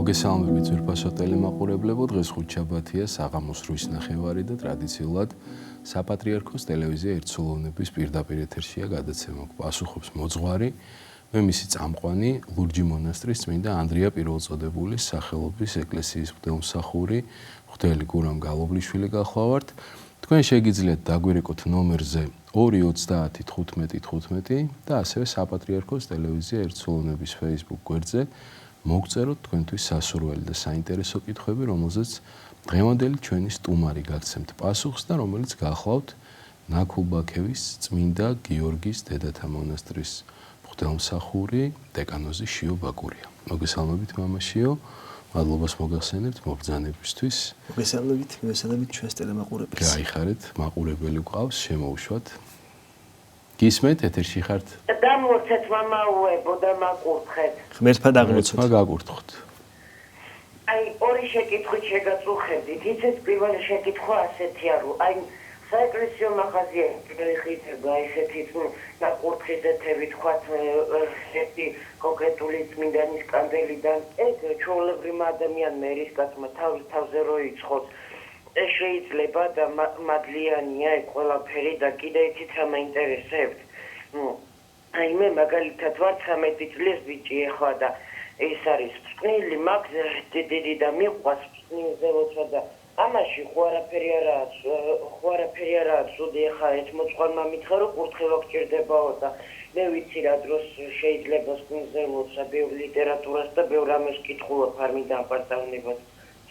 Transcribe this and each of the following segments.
მოგესალმებით ძვირფასო ტელემაყურებლებო, დღეს ხუთშაბათია, საღამოს 8 ნახევარი და ტრადიციულად საპატრიარქოს ტელევიზია ერთსულოვნების პირდაპირ ეთერშია გადაცემა. პასუხობს მოძღვარი, მე მისი წამყვანი, ლურჯი მონასტრის წმინდა ანდრია პირველწოდებულის სახელობის ეკლესიის მღვდელმსახური, მღვდელი გურამ გალობლიშვილი გახლავართ. თქვენ შეგიძლიათ დაგვირეკოთ ნომერზე 230 15 15 და ასევე საპატრიარქოს ტელევიზია ერთსულოვნების Facebook გვერდზე მოგწეროთ თქვენთვის სასურველი და საინტერესო კითხვები, რომელზეც დღევანდელი ჩვენი სტუმარი გაგცემთ პასუხს და რომელიც გახლავთ ნაქულბაქევის წმინდა გიორგის დედათა მონასტრის მღვდელმსახური დეკანოზი შიო ბაკურია. მოგესალმებით მამა შიო, მადლობას მოგახსენებთ მობრძანებისთვის. მოგესალმებით ჩვენს ტელემაყურებელს. გაიხარეთ, მაყურებელი გვყავს, შემოუშვათ. გისმენთ, ეთერში ხართ? დამორჩეთ მამაუებო და მაკურთხეთ. ღმერთმა დაგმოცოთ. გაგურთხოთ. აი, ორი შეკითხვით შეგაწუხებდით. იცით, პირველი შეკითხვა ასეთია, რომ აი საეკლესიო მაღაზია ხდება ესეთი ნაკურთხიზეთები თქვათ ერთი კონკრეტული წმინდანის კანდელიდან ეგ ჩვეულებრივ ადამიანმა ერისკაცმა თავზე რო იცხოს ეს შეიძლება და მადლიანია ეგ ყველაფერი და კიდე იცით რა მაინტერესებთ აი მე მაგალითად ვარ 13 წლის ბიჭი ახლა და ეს არის წვნილი მაგ დიდი და მიყვას წვნილზე როცა და ამაში ხوارაფერი არაა ცუდი ახლა ეს მოწყალმა მითხრა რომ კურთხევა გჭირდებაო და მე ვიცი რა დროს შეიძლება წვნილზე როცა ბევრ ლიტერატურას და ბევრ ამას კითხულობ არ მინდა აპარტავნებად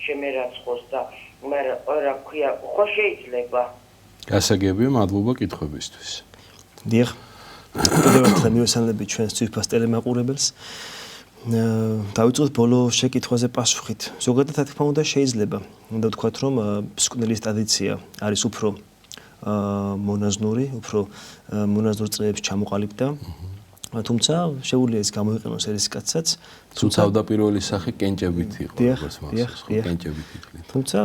შემერაცხოს და მაგრამ რა ქვია ხო შეიძლება გასაგებია მადლობა კითხვებისთვის. დიახ. კიდევ ერთხელ მივესალმებით ჩვენს ძვირფას ტელემაყურებელს. დავიწყოთ ბოლო შეკითხვაზე პასუხით. ზოგადად რა თქმა უნდა შეიძლება ვთქვათ რომ მსკვნელის ტრადიცია არის უფრო მონაზნური, უფრო მონაზნურ წრეებს ჩამოყალიბდა. თუმცა შეუძლია ეს გამოიყენოს ერისკაცსაც. თუმცა თავდაპირველი სახე კენჭებით იყო, როგორც მას, კენჭებით ითვლით. თუმცა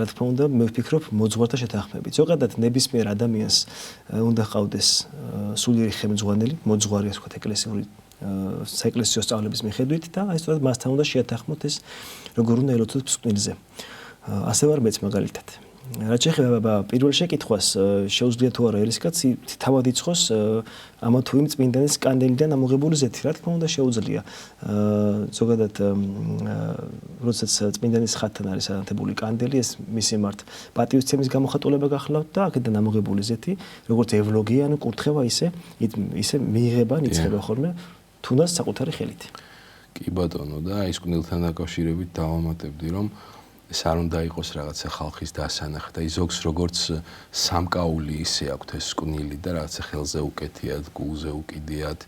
რა თქმა უნდა მე ვფიქრობ მოძღვართა შეთანხმებით. ზოგადად ნებისმიერ ადამიანს უნდა ჰყავდეს სულიერი ხელმძღვანელი, მოძღვარი ასე ვთქვათ ეკლესიური საეკლესიო სწავლების მიხედვით და აი სწორედ მასთან უნდა შეათანხმოთ ეს როგორ უნდა ელოცოთ მსკვნელზე. ასე ვარ მეც მაგალითად. რაც შეეხება პირველ შეკითხვას შეუძლია თუ არა ერისკაცი თავად იცხოს ამა თუ იმ წმინდანის კანდელიდან ამოღებული ზეთი, რა თქმა უნდა შეუძლია. ზოგადად როდესაც წმინდანის ხატთან არის ანათებული კანდელი, ეს მისი მიმართ პატივისცემის გამოხატულება გახლავთ და აქედან ამოღებული ზეთი, როგორც ევლოგია, ანუ კურთხევა ისე მიიღება, იწება ხოლმე თუნდაც საკუთარი ხელით. კი ბატონო და აი სკვნელთან დაკავშირებით დავამატებდი რომ ეს არ უნდა იყოს რაღაცა ხალხის დასანახი და ზოგს როგორც სამკაული ისე აქვთ ეს სკვნილი და რაღაცა ხელზე უკეთიათ, გულზე უკიდიათ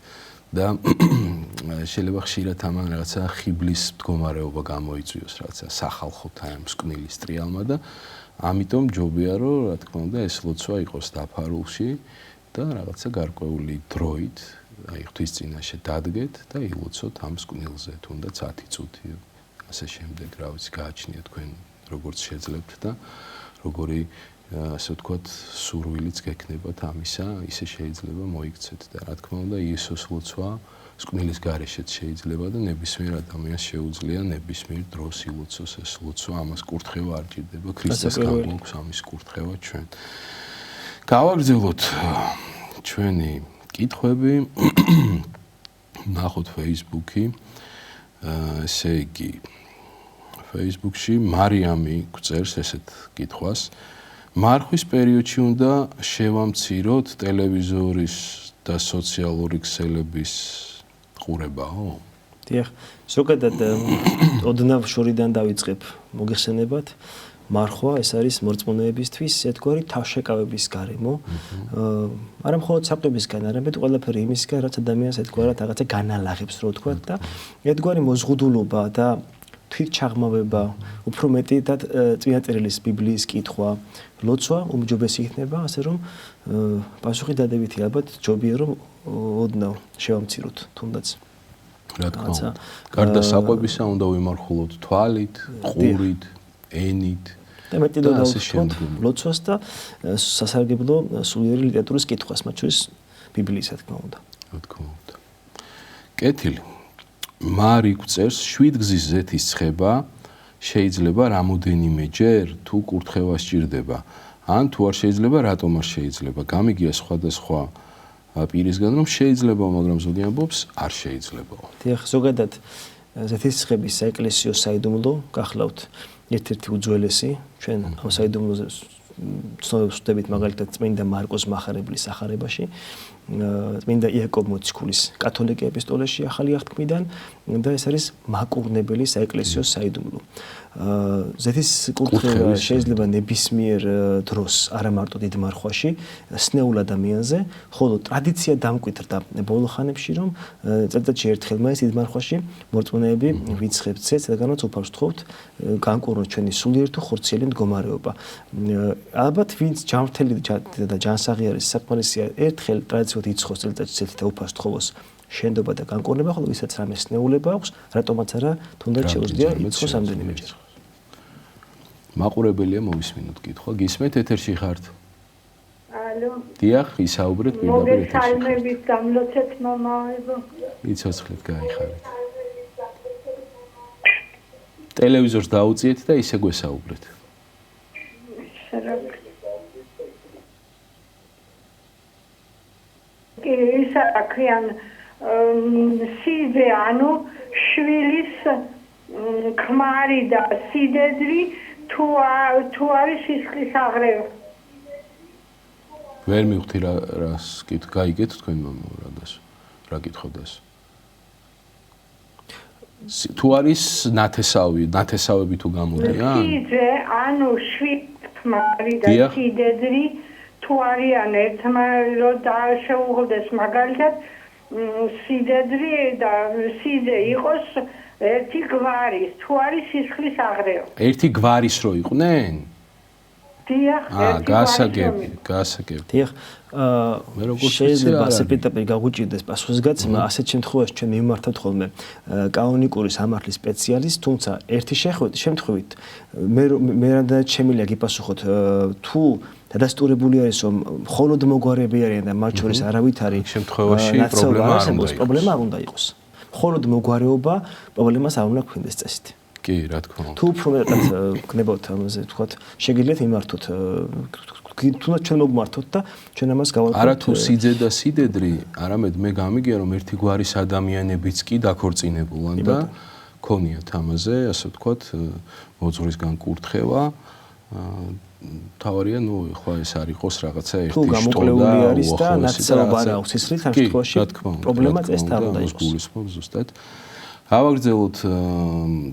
და შეიძლება ხშირად ამან რაღაცა ხიბლის მდგომარეობა გამოიწვიოს რაღაცა სახალხოთა ამ სკვნილის ტრიალმა და ამიტომ ჯობია რომ რა თქმა უნდა ეს ლოცვა იყოს დაფარულში და რაღაცა გარკვეული დროით აი ღვთის წინაშე დადგეთ და ილოცოთ ამ სკვნილზე თუნდაც 10 წუთი ასე შემდეგ რა ვიცი გააჩნია თქვენ როგორც შეძლებთ და როგორი ასე ვთქვათ სურვილიც გექნებათ ამისა ისე შეიძლება მოიქცეთ და რა თქმა უნდა იესოს ლოცვა სკვნილის გარეშეც შეიძლება და ნებისმიერ ადამიანს შეუძლია ნებისმიერ დროს ილოცოს ეს ლოცვა ამას კურთხევა არ ჭირდება ქრისტეს გამოგვაქვს ამის კურთხევა ჩვენ გავაგრძელოთ ჩვენი კითხვები ნახოთ Facebook-ი ესე იგი Facebook-ში მარიამი გვწერს ესეთ კითხვას მარხვის პერიოდში უნდა შევამციროთ ტელევიზორის და სოციალური ქსელების ყურებაო? დიახ, ზოგადად ოდნავ შორიდან დავიწყებ მოგეხსენებათ მარხვა ეს არის მორწმუნეებისთვის ერთგვარი თავშეკავების გარემო. არა მხოლოდ საკვებისგან, არამედ ყველაფერი იმისგან, რაც ადამიანს ერთგვარად რაღაცა განალაღებს, რო ვთქვათ და ერთგვარი მოზღუდულობა და თვითჩაღმავება, უფრო მეტად წმინდა წერილის ბიბლიის კითხვა, ლოცვა უმჯობესი იქნება, ასე რომ პასუხი დადებითი ალბათ ჯობია რომ ოდნავ შევამციროთ თუნდაც. რა თქმა უნდა. გარდა საკვებისა უნდა ვიმარხულოთ თვალით, ყურით, ენით და მეტად დავუშვათ ლოცვას და სასარგებლო სულიერი ლიტერატურის კითხვას, მათ შორის ბიბლიის რა თქმა უნდა. რა თქმა უნდა. კეთილი. მარი გვწერს 7 გზის ზეთის ცხება შეიძლება რამოდენიმეჯერ თუ კურთხევა სჭირდება ან თუ არ შეიძლება რატომ არ შეიძლება გამიგია სხვადასხვა პირისგან რომ შეიძლება მაგრამ ზოგი ამბობს არ შეიძლებაო დიახ ზოგადად ზეთის ცხების საეკლესიო საიდუმლო გახლავთ ერთ-ერთი უძველესი ჩვენ ამ საიდუმლოზე ცნობებს ვხვდებით მაგალითად წმინდა მარკოს მახარებლის სახარებაში წმინდა იაკობ მოციქულის კათოლიკე ეპისტოლეში ახალი აღთქმიდან და ეს არის მაკურნებელი საეკლესიო საიდუმლო ზეთის კურთხევა შეიძლება ნებისმიერ დროს არა მარტო დიდ მარხვაში სნეულ ადამიანზე ხოლო ტრადიცია დამკვიდრდა ბოლო ხანებში რომ წელიწადში ერთხელ მაინც დიდ მარხვაში მორწმუნეები ვიცხებთ ცეცს რადგანაც უფალს ვთხოვთ განკურნოთ ჩვენი სულიერ თუ ხორციელი მდგომარეობა ალბათ ვინც ჯანმრთელი და ჯანსაღი არის საკმარისია ერთხელ ტრადიციულად იცხოს წელიწადში ცეცს და უფალს თხოვოს შენდობა და განკურნება ხოლო ვისაც რამე სნეულება აქვს რატომაც არა თუნდაც შეუძლია იცხოს ამდენიმეჯერ მაყურებელია მოვისმინოთ კითხვა გისმენთ ეთერში ხართ ალო დიახ ისაუბრეთ პირდაპირ ეთერში მოგესალმებით გამლოცეთ მომავალო იცოცხლეთ გაიხარეთ ტელევიზორს დაუწიეთ და ისე გვესაუბრეთ ისა აქვიან სიძე ანუ შვილის ქმარი და სიდედრი თუ არის სისხლის აღრევა ვერ მივხვდი რას გაიგეთ თქვენ მომავალს რა კითხავდას თუ არის ნათესავები თუ გამოდიან სიძე ანუ შვილის ქმარი და სიდედრი თუ არიან ერთმანეთს და შეუღლდეს მაგალითად სიდედრი და სიძე იყოს ერთი გვარის თუ არის სისხლის აღრევა ერთი გვარის რო იყვნენ დიახ გასაგები დიახ მე როგორ შეიძლება ასე პირდაპირ გაგვიჭირდეს პასუხისგაცემა ასეთ შემთხვევაში ჩვენ მიმართავთ ხოლმე კანონიკური სამართლის სპეციალისტს თუმცა ერთი შემთხვევით მე რამდენად შემიძლია გიპასუხოთ თუ დადასტურებული არის რომ მხოლოდ მოგვარები არიან და მათ შორის არავით არის შემთხვევაში პრობლემა არ უნდა იყოს მხოლოდ მოგვარეობა პრობლემას არ უნდა გვქონდეს წესით კი რა თქმა უნდა თუ უფრო მეტად გნებავთ ამაზე თქვათ შეგიძლიათ იმართოთ თუნდაც ჩვენ მოგმართოთ და ჩვენ ამას გავაკეთოთ არა თუ სიძე და სიდედრი არამედ მე გამიგია რომ ერთი გვარის ადამიანებიც კი დაქორწინებულან და ქონიათ ამაზე ასე ვთქვათ მოძღვრისგან კურთხევა თავარია ნუ ხო ეს არ იყოს რაღაცა ერთი თუ გამოკლეული არის და ნაცნობ არ აქვს ის რით ამ შემთხვევაში პრობლემა წესთან არ უნდა იყოს გულისხმობ ზუსტად ავაგრძელოთ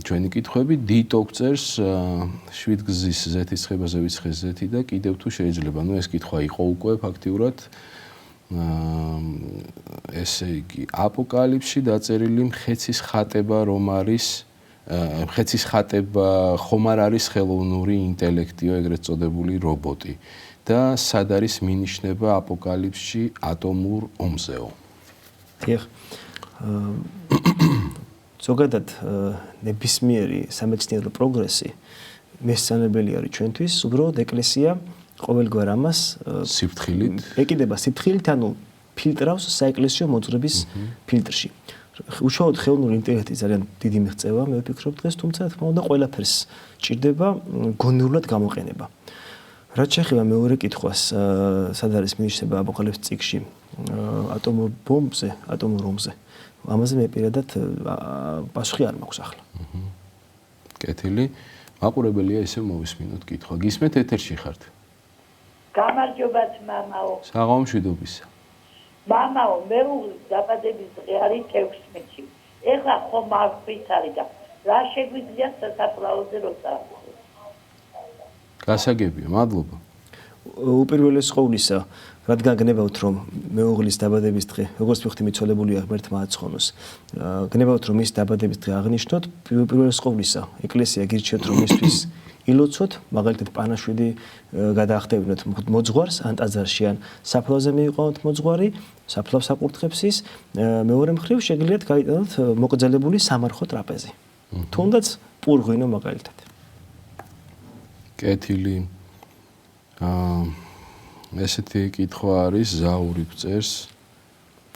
ჩვენი კითხვები დიტო გწერს 7 გზის ზეთის ცხებაზე ვიცხეს ზეთი და კიდევ თუ შეიძლება ნუ ეს კითხვა იყო უკვე ფაქტიურად ესე იგი აპოკალიფსში დაწერილი მხეცის ხატება რომ არის მხეცის ხატება ხომ არ არის ხელოვნური ინტელექტიო ეგრეთ წოდებული რობოტი და სად არის მინიშნება აპოკალიფსში ატომურ ომზეო დიახ ზოგადად ნებისმიერი სამეცნიერო პროგრესი მესწავლებელი არის ჩვენთვის უბრალოდ ეკლესია ყოველგვარ ამას სიფრთხილით ეკიდება სიფრთხილით ანუ ფილტრავს საეკლესიო მოძღვრების ფილტრში უშუალოდ ხელოვნური ინტელექტი ძალიან დიდი მიღწევა მე ვფიქრობ დღეს თუმცა თქმა უნდა ყველაფერს ჭირდება გონივრულად გამოყენება რაც შეეხება მეორე კითხვას სად არის მინიშნება აპოკალიფსის წიგნში ატომურ ბომბზე ატომურ ომზე ამაზე მე პირადად პასუხი არ მაქვს ახლა კეთილი მაყურებელია ესე მოვისმინოთ კითხვა გისმენთ ეთერში ხართ გამარჯობათ მამაო საღამომშვიდობისა მამაო მეუღლის დაბადების დღე არის 16-ში ეხლა ხომ მარხვით არის და რა შეგვიძლია სასაფლაოზე რომ წავიდეთ გასაგებია მადლობა უპირველეს ყოვლისა რადგან გნებავთ რომ მეუღლის დაბადების დღე როგორც ვიხდი მიცვალებულია ღმერთმა აცხონოს გნებავთ რომ ის დაბადების დღე აღნიშნოთ უპირველეს ყოვლისა ეკლესია გირჩევთ რომ მისთვის ილოცოთ მაგალითად პანაშვიდი გადაახტევინოთ მოძღვარს ან ტაძარში ან საფლავზე მიიყვანოთ მოძღვარი საფლავს აკურთხებს ის მეორე მხრივ შეგიძლიათ გაიტანოთ მოკრძალებული სამარხო ტრაპეზი თუნდაც პურღვინო მაგალითად კეთილი ესეთი კითხვა არის ზაური წერს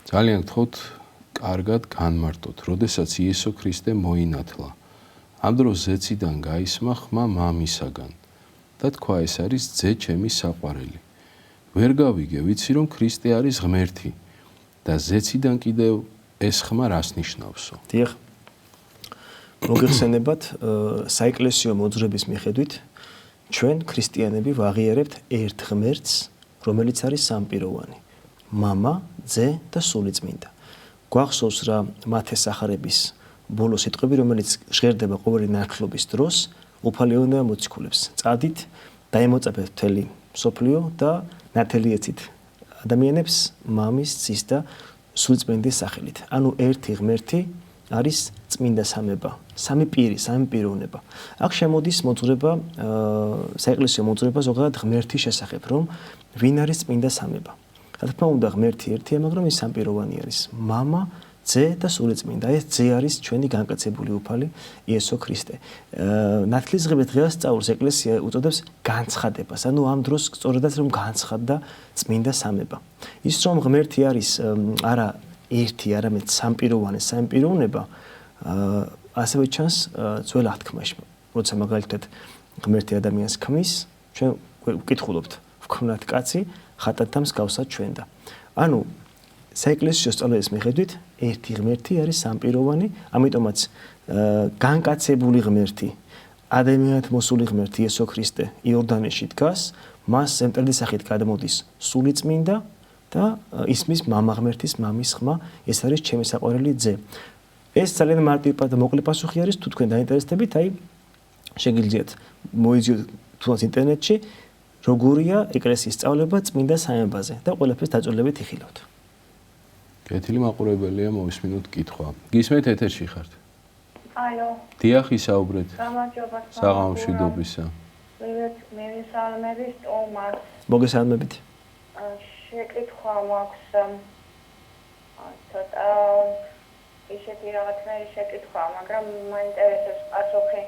ძალიან გთხოვთ კარგად განმარტოთ, როდესაც იესო ქრისტე მოინათლა. ამ დროს ზეციდან გაისმა ხმა მამისაგან და თქვა ეს არის ძე ჩემი საყვარელი. ვერ გავიგე, ვიცი რომ ქრისტე არის ღმერთი და ზეციდან კიდევ ეს ხმა რას ნიშნავსო? დიახ. მოგეხსენებათ, საეკლესიო მოძღვრების მიხედვით ჩვენ ქრისტიანები ვაღიარებთ ერთ ღმერთს, რომელიც არის სამპიროვანი. მამა, ძე და სულიწმინდა. გვახსოვს რა მათეს სახარების ბოლო სიტყვები, რომელიც ჟღერდება ყოველი ნათლობის დროს, უფალი ეუბნება მოციქულებს. წადით, დაემოწაფეთ მთელი მსოფლიო და ნათელი ეცით ადამიანებს მამის, ძის და სულწმინდის სახელით. ანუ ერთი ღმერთი არის წმინდა სამება, სამი პირი, სამი პიროვნება. აქ შემოდის მოძღვრება, საეკლესიო მოძღვრება ზოგადად ღმერთის შესახებ, რომ ვინ არის წმინდა სამება. რა თქმა უნდა, ღმერთი ერთია, მაგრამ ის სამპიროვანი არის. მამა, ძე და სულიწმინდა. ეს ძე არის ჩვენი განკაცებული უფალი იესო ქრისტე. ნათლისღებეთ დღეს სწავლობს ეკლესია უწოდებს განცხადებას. ანუ ამ დროს სწორედაც რომ განცხადდა წმინდა სამება. ის რომ ღმერთი არის არა ერთი, არამედ სამპიროვანი, სამი პიროვნება, ასევე ჩანს ძველ აღთქმაში. როცა მაგალითად ღმერთი ადამიანს ქმნის, ჩვენ ვკითხულობთ, ვქმნათ კაცი ხატათა მსგავსად ჩვენდა. ანუ საეკლესიო სწავლების მიხედვით ერთი ღმერთი არის სამპიროვანი, ამიტომაც განკაცებული ღმერთი, ადამიანად მოსული ღმერთი იესო ქრისტე იორდანეში დგას, მას ზემტრელის სახით გადმოდის სულიწმინდა და ისმის მამა ღმერთის მამის ხმა, ეს არის ჩემი საყვარელი ძე. ეს ძალიან მარტივი და მოკლე პასუხი არის, თუ თქვენ დაინტერესდებით, აი შეგიძლიათ მოიძიოთ თუნდაც ინტერნეტში, როგორია ეკლესიის სწავლება წმინდა სამებაზე და ყველაფერს დაწვრილებით იხილავთ. კეთილი მაყურებელია, მოვისმინოთ კითხვა. გისმენთ ეთერში ხართ? ალო. დიახ, ისაუბრეთ. გამარჯობა. საღამომშვიდობისა. მე ვისალმები ტომას. მოგესალმებით. შეკითხვა მაქვს ცოტა ისეთი რაღაცნაირი შეკითხვა, მაგრამ მაინტერესებს პასუხი.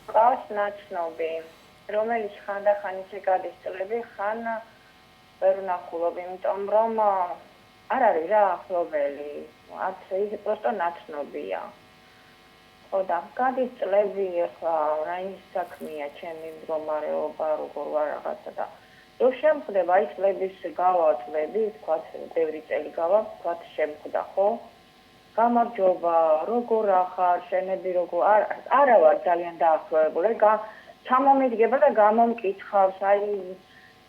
ყავს ნაცნობი, რომელიც ხანდახან ისე გადის წლები, ხან ვერ ვნახულობ, იმიტომ რომ არ არის რა ახლობელი, არც ის პროსტო ნაცნობია. ხო და გადის წლები, ახლა რაიმის საქმეა, ჩემი მდგომარეობა, როგორ ვარ რაღაცა და რო შემხდება აი წლების გავა წლები, თქვათ ბევრი წელი გავა, თქვათ შემხდა, ხო? გამარჯობა, როგორ ახარ, შენები როგორ არა ვარ ძალიან დაახლოებული, ჩამომიდგება და გამომკითხავს, აი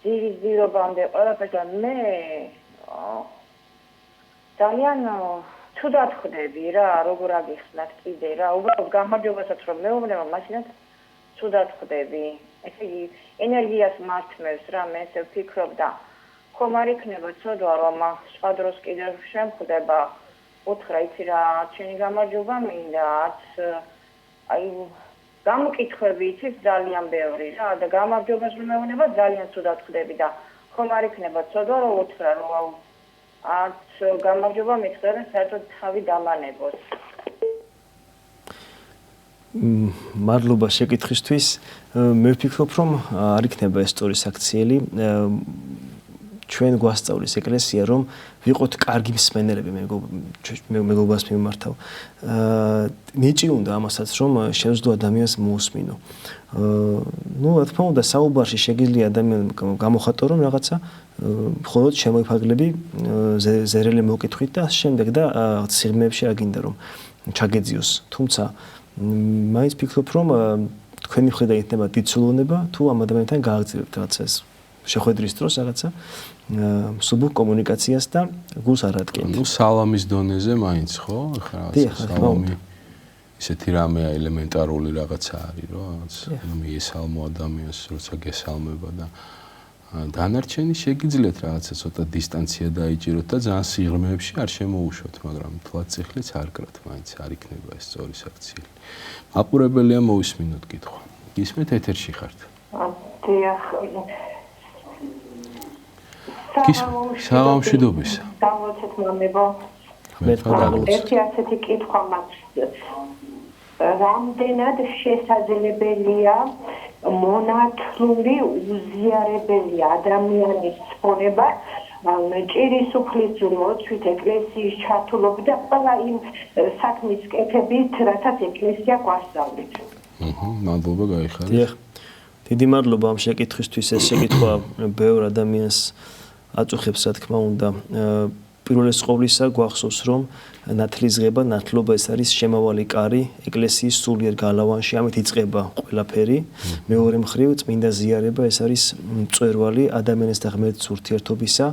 ძირის ძირობამდე ყველაფერს და მე ძალიან ცუდად ხდები რა, როგორ აგიხსნათ კიდე რა, უბრალოდ გამარჯობასაც რომ მეუბნება, მაშინაც ცუდად ხდები. ესე იგი, ენერგიას მართმევს რა, მე ესე ვფიქრობ და ხომ არ იქნება ცოდვა, რომ სხვა დროს კიდევ შემხდება, უთხრა, იცი რა, ჩემი გამარჯობა მინდა, არც აი გამოკითხვები იცით ძალიან ბევრი რა და გამარჯობას რომ მეუბნება, ძალიან ცუდად ხდები და ხომ არ იქნება ცოდვა, რომ უთხრა, რომ არც გამარჯობა მითხრა და საერთოდ თავი დამანებოს. მადლობა შეკითხვისთვის. მე ვფიქრობ, რომ არ იქნება ეს სწორი საქციელი. ჩვენ გვასწავლის ეკლესია, რომ ვიყოთ კარგი მსმენელები, მეგობრებს მიმართავ. ნიჭი უნდა ამასაც, რომ შევძლო ადამიანს მოусმინო. ნუ რა თქმა უნდა, საუბარში შეგიძლია ადამიანს გამოხატო, რომ რაღაცა მხოლოდ შემოიფარგლები ზერელი მოკითხვით და შემდეგ და სიღრმეებში არ გინდა რომ ჩაგეძიოს. თუმცა მაინც ვფიქრობ, რომ თქვენი მხრიდან იქნება დიდი ცვლილება, თუ ამ ადამიანთან გააგრძელებთ რაღაცა ეს შეხვედრის დროს რაღაცა მსუბუქ კომუნიკაციას და გულს არ ადგენთ. ნუ სალამის დონეზე მაინც ხო? ახლა რაღაცა სალამი ისეთი რამეა ელემენტარული რაღაცა არის, რომ რაღაც მიესალმო ადამიანს, როცა გესალმება და დანარჩენი შეგიძლიათ რაღაცა ცოტა დისტანცია დაიჭიროთ და ძალიან სიღრმეებში არ შემოუშვათ, მაგრამ თლაც ციხლიც არ კრათ, მაინც არ იქნება ეს სწორი საქციელი. მაყურებელია, მოვისმინოთ კითხვა. გისმენთ ეთერში ხართ? დიახ. საღამომშვიდობისა. დავუცეთ მომებო. ერთი ასეთი კითხვა მაქვს. რამდენად შესაძლებელია მონათლული უზიარებელი ადამიანის ცხოვრება, ჭირის უფლის მოწვით ეკლესიის ჩართულობ და ყველა იმ საქმის კეთებით, რათაც ეკლესია გვასწავლით. მადლობა, გაიხარეთ. დიახ. დიდი მადლობა ამ შეკითხვისთვის. ეს შეკითხვა ბევრ ადამიანს აწუხებს, რა თქმა უნდა. პირველი ყოვლისა გვახსოვს, რომ ნათლისღება, ნათლობა ეს არის შემავალი კარი ეკლესიის სულიერ გალავანში, ამით იწყება ყველაფერი. მეორე მხრივ წმინდა ზიარება ეს არის მწვერვალი ადამიანის და ღმერთის ურთიერთობისა,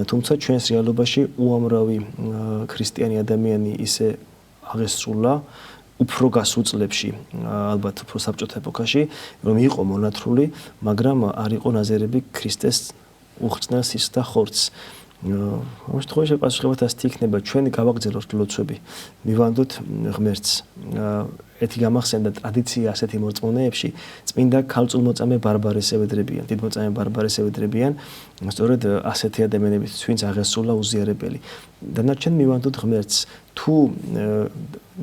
თუმცა ჩვენს რეალობაში უამრავი ქრისტიანი ადამიანი ისე აღესრულა უფრო გასულ წლებში, ალბათ უფრო საბჭოთა ეპოქაში, რომ იყო მონათრული, მაგრამ არ იყო ნაზერები ქრისტეს უხრწნელ სისხლს და ხორცს. ამ შემთხვევაში პასუხებად ასეთი იქნება, ჩვენი გავაგრძელოთ ლოცვები, მივანდოთ ღმერთს. ერთი გამახსენდა ტრადიცია ასეთი მორწმუნეებში, წმინდა ქალწულმოწამე ბარბარეს ევედრებიან, დიდმოწამე ბარბარეს ევედრებიან, სწორედ ასეთი ადამიანების, ვინც აღესრულა უზიარებელი. დანარჩენ მივანდოთ ღმერთს. თუ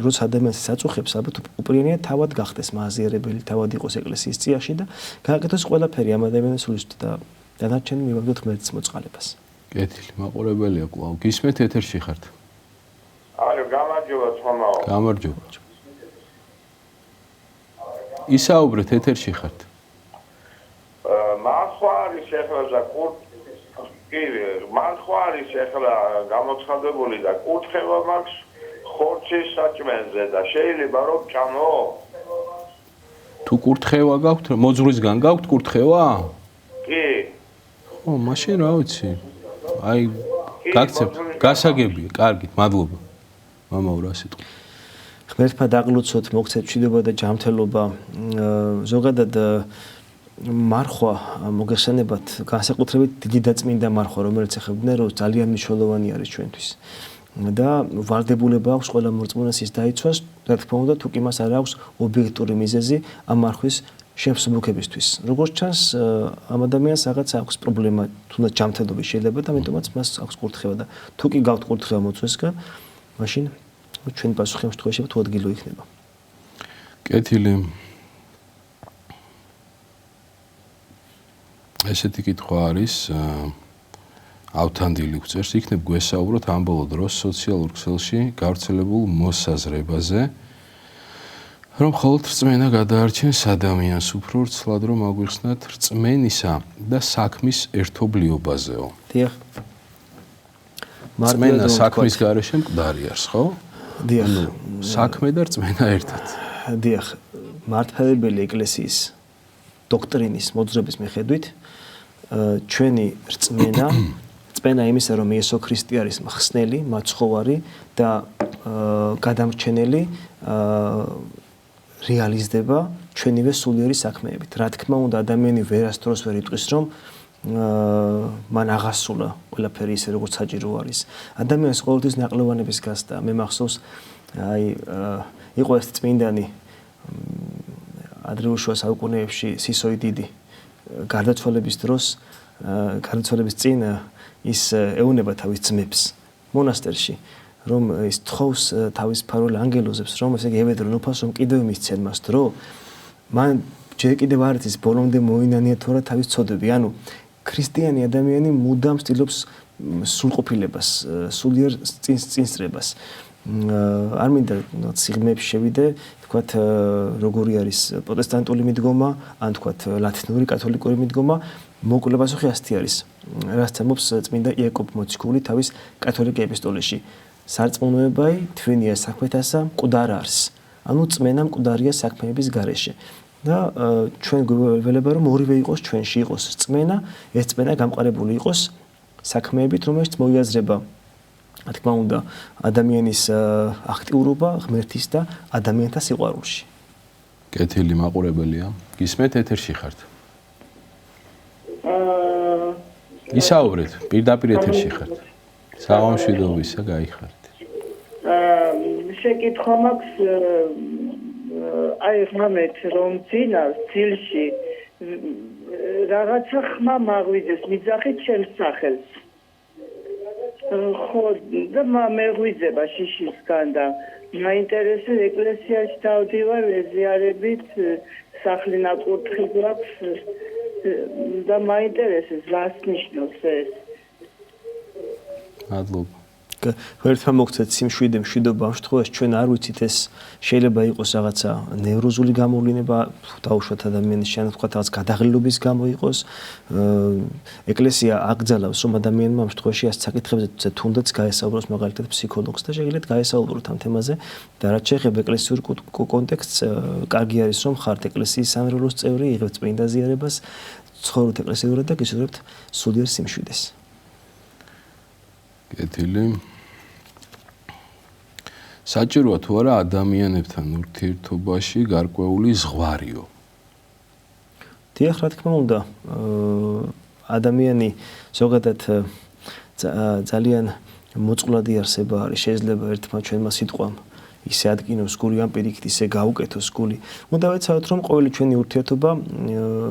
როცა ადამიანს აწუხებს, ალბათ უპირენია თავად გახდეს მაზიარებელი, თავად იყოს ეკლესიის წიაში და გააკეთოს ყველაფერი ამ ადამიანის სულისთვის და დანარჩენ მივანდოთ ღმერთის მოწყალებას. კეთილი, მაყურებელია კვლავ. გისმენთ ეთერში ხართ? ალო, გამარჯობა თამაო. გამარჯობა. ისაუბრეთ, ეთერში ხართ. მან ხო არის ახლა და მან ხო არის ახლა გამოცხადებული და კურთხევა მაქვს ხორცის საჭმელზე და შეიძლება რომ ჭამო? თუ კურთხევა გაქვთ, მოძღვრისგან გაქვთ კურთხევა? კი. ო, მაშინ რა ვიცი. აი, გაგცემთ, გასაგებია, კარგით, მადლობა. მამაო, რა სიტყვა? ღმერთმა დაგლოცოთ, მოგცეთ მშვიდობა და ჯანმრთელობა. ზოგადად მარხვა მოგეხსენებათ, განსაკუთრებით დიდი და წმინდა მარხვა, რომელიც ეხებდნენ, რომ ძალიან მნიშვნელოვანი არის ჩვენთვის. და ვალდებულება აქვს ყველა მორწმუნეს ის დაიცვას, რა თქმა უნდა, თუ კი მას არ აქვს ობიექტური მიზეზი ამ მარხვის შემსუბუქებისთვის. როგორც ჩანს, ამ ადამიანს რაღაც აქვს პრობლემა, თუნდაც ჯანმრთელობის შეიძლება და ამიტომაც მას აქვს კურთხევა და თუ კი გაქვთ კურთხევა მოწვესგან, მაშინ ჩვენი პასუხი ამ შემთხვევაში თუ ადგილო იქნება. კეთილი. ესეთი კითხვა არის ავთანდილი გვწერს, იქნებ გვესაუბროთ ამ ბოლო დროს სოციალურ ქსელში გავრცელებულ მოსაზრებაზე, რომ მხოლოდ რწმენა გადაარჩენს ადამიანს, უფრო ვრცლად რომ აგვიხსნათ რწმენისა და საქმის ერთობლიობაზეო. დიახ. რწმენა საქმის გარეშე მკვდარი არის, ხო? დიახ. საქმე და რწმენა ერთად. დიახ. მართლმადიდებელი ეკლესიის დოქტრინის მოძრების მიხედვით ჩვენი რწმენა იმისა, რომ იესო ქრისტე არის მხსნელი, მაცხოვარი და გადამრჩენელი რეალიზდება ჩვენივე სულიერი საქმეებით. რა თქმა უნდა, ადამიანი ვერასდროს ვერ იტყვის, რომ მან აღასრულა ყველაფერი ისე, როგორც საჭირო არის. ადამიანს ყოველთვის ნაკლოვანების გასდა. მე მახსოვს, იყო ეს წმინდანი ადრეულ შუა საუკუნეებში სისოი დიდი გარდაცვალების დროს, გარდაცვალების წინ ის ეუნება თავის ძმებს მონასტერში, რომ ის თხოვს თავის ფარულ ანგელოზებს, რომ ესე იგი ევედრონ უფალს, რომ კიდევ მისცენ მას დრო, მან ჯერ კიდევ არ იცის ბოლომდე მოინანია თუ არა თავის ცოდები. ანუ ქრისტიანი ადამიანი მუდამ ცდილობს სრულყოფილებას, სულიერ წინსწრებას. არ მინდა სიღრმეებში შევიდე, თქვათ როგორი არის პროტესტანტული მიდგომა, ან თქვათ ლათინური კათოლიკური მიდგომა, მოკლე პასუხი ასეთი არის. რაც ამბობს წმინდა იაკობ მოციქული თავის კათოლიკე ეპისტოლეში. სარწმუნოებაი თვენია საქმეთასა მკვდარ არს. ანუ წმენა მკვდარია საქმეების გარეშე. და ჩვენ გვეველება რომ ორივე იყოს ჩვენში, იყოს წმენა, ეს წმენა გამყარებული იყოს საქმეებით, რომელიც მოიაზრება რა თქმა უნდა, ადამიანის აქტიურობა ღმერთის და ადამიანთა სიყვარულში. კეთილი, მაყურებელია. გისმენთ, ეთერში ხართ? ისაუბრეთ, პირდაპირ ეთერში ხართ. საღამოშვიდობისა, გაიხარეთ. შეკითხვა მაქვს, აი ღამეთ რომ წინავს ძილში რაღაცა ხმა მაღვიძეს, მიძახით ჩემს სახელს. ხო, და მეღვიძება შიშისგან და მაინტერესებს ეკლესიაში დავდივარ ეზიარებით, სახლი ნაკურთხი გვაქვს და მაინტერესებს რას ნიშნავს ეს. მადლობა. ერთმა მოგცეთ სიმშვიდე, მშვიდობა ამ შემთხვევაში ჩვენ არ ვიცით ეს შეიძლება იყოს რაღაცა ნევროზული გამოვლინება, დაუშვათ ადამიანის შენახვა რაღაც გადაღლილობის გამო იყოს. ეკლესია აკრძალავს რომ ადამიანმა ამ შემთხვევაში ასეთ საკითხებზე თუნდაც გაესაუბროს მაგალითად ფსიქოლოგს და შეგიძლიათ გაესაუბროთ ამ თემაზე და რაც შეეხება ეკლესიურ კონტექსტს, კარგი არის რომ ხართ ეკლესიის სამრევლოს წევრი, იღებთ წმინდა ზიარებას, ცხოვრობთ ეკლესიურად და გისურვებთ სულიერ სიმშვიდეს. კეთილი. საჭიროა თუ არა ადამიანებთან ურთიერთობაში გარკვეული ზღვარიო? დიახ, რა თქმა უნდა, ადამიანი ზოგადად ძალიან მოწყვლადი არსება არის, შეიძლება ერთმა ჩვენმა სიტყვამ ისე ადგინოს გული, ამ პირიქით ისე გაუკეთოს გული. უნდა ვეცადოთ, რომ ყოველი ჩვენი ურთიერთობა,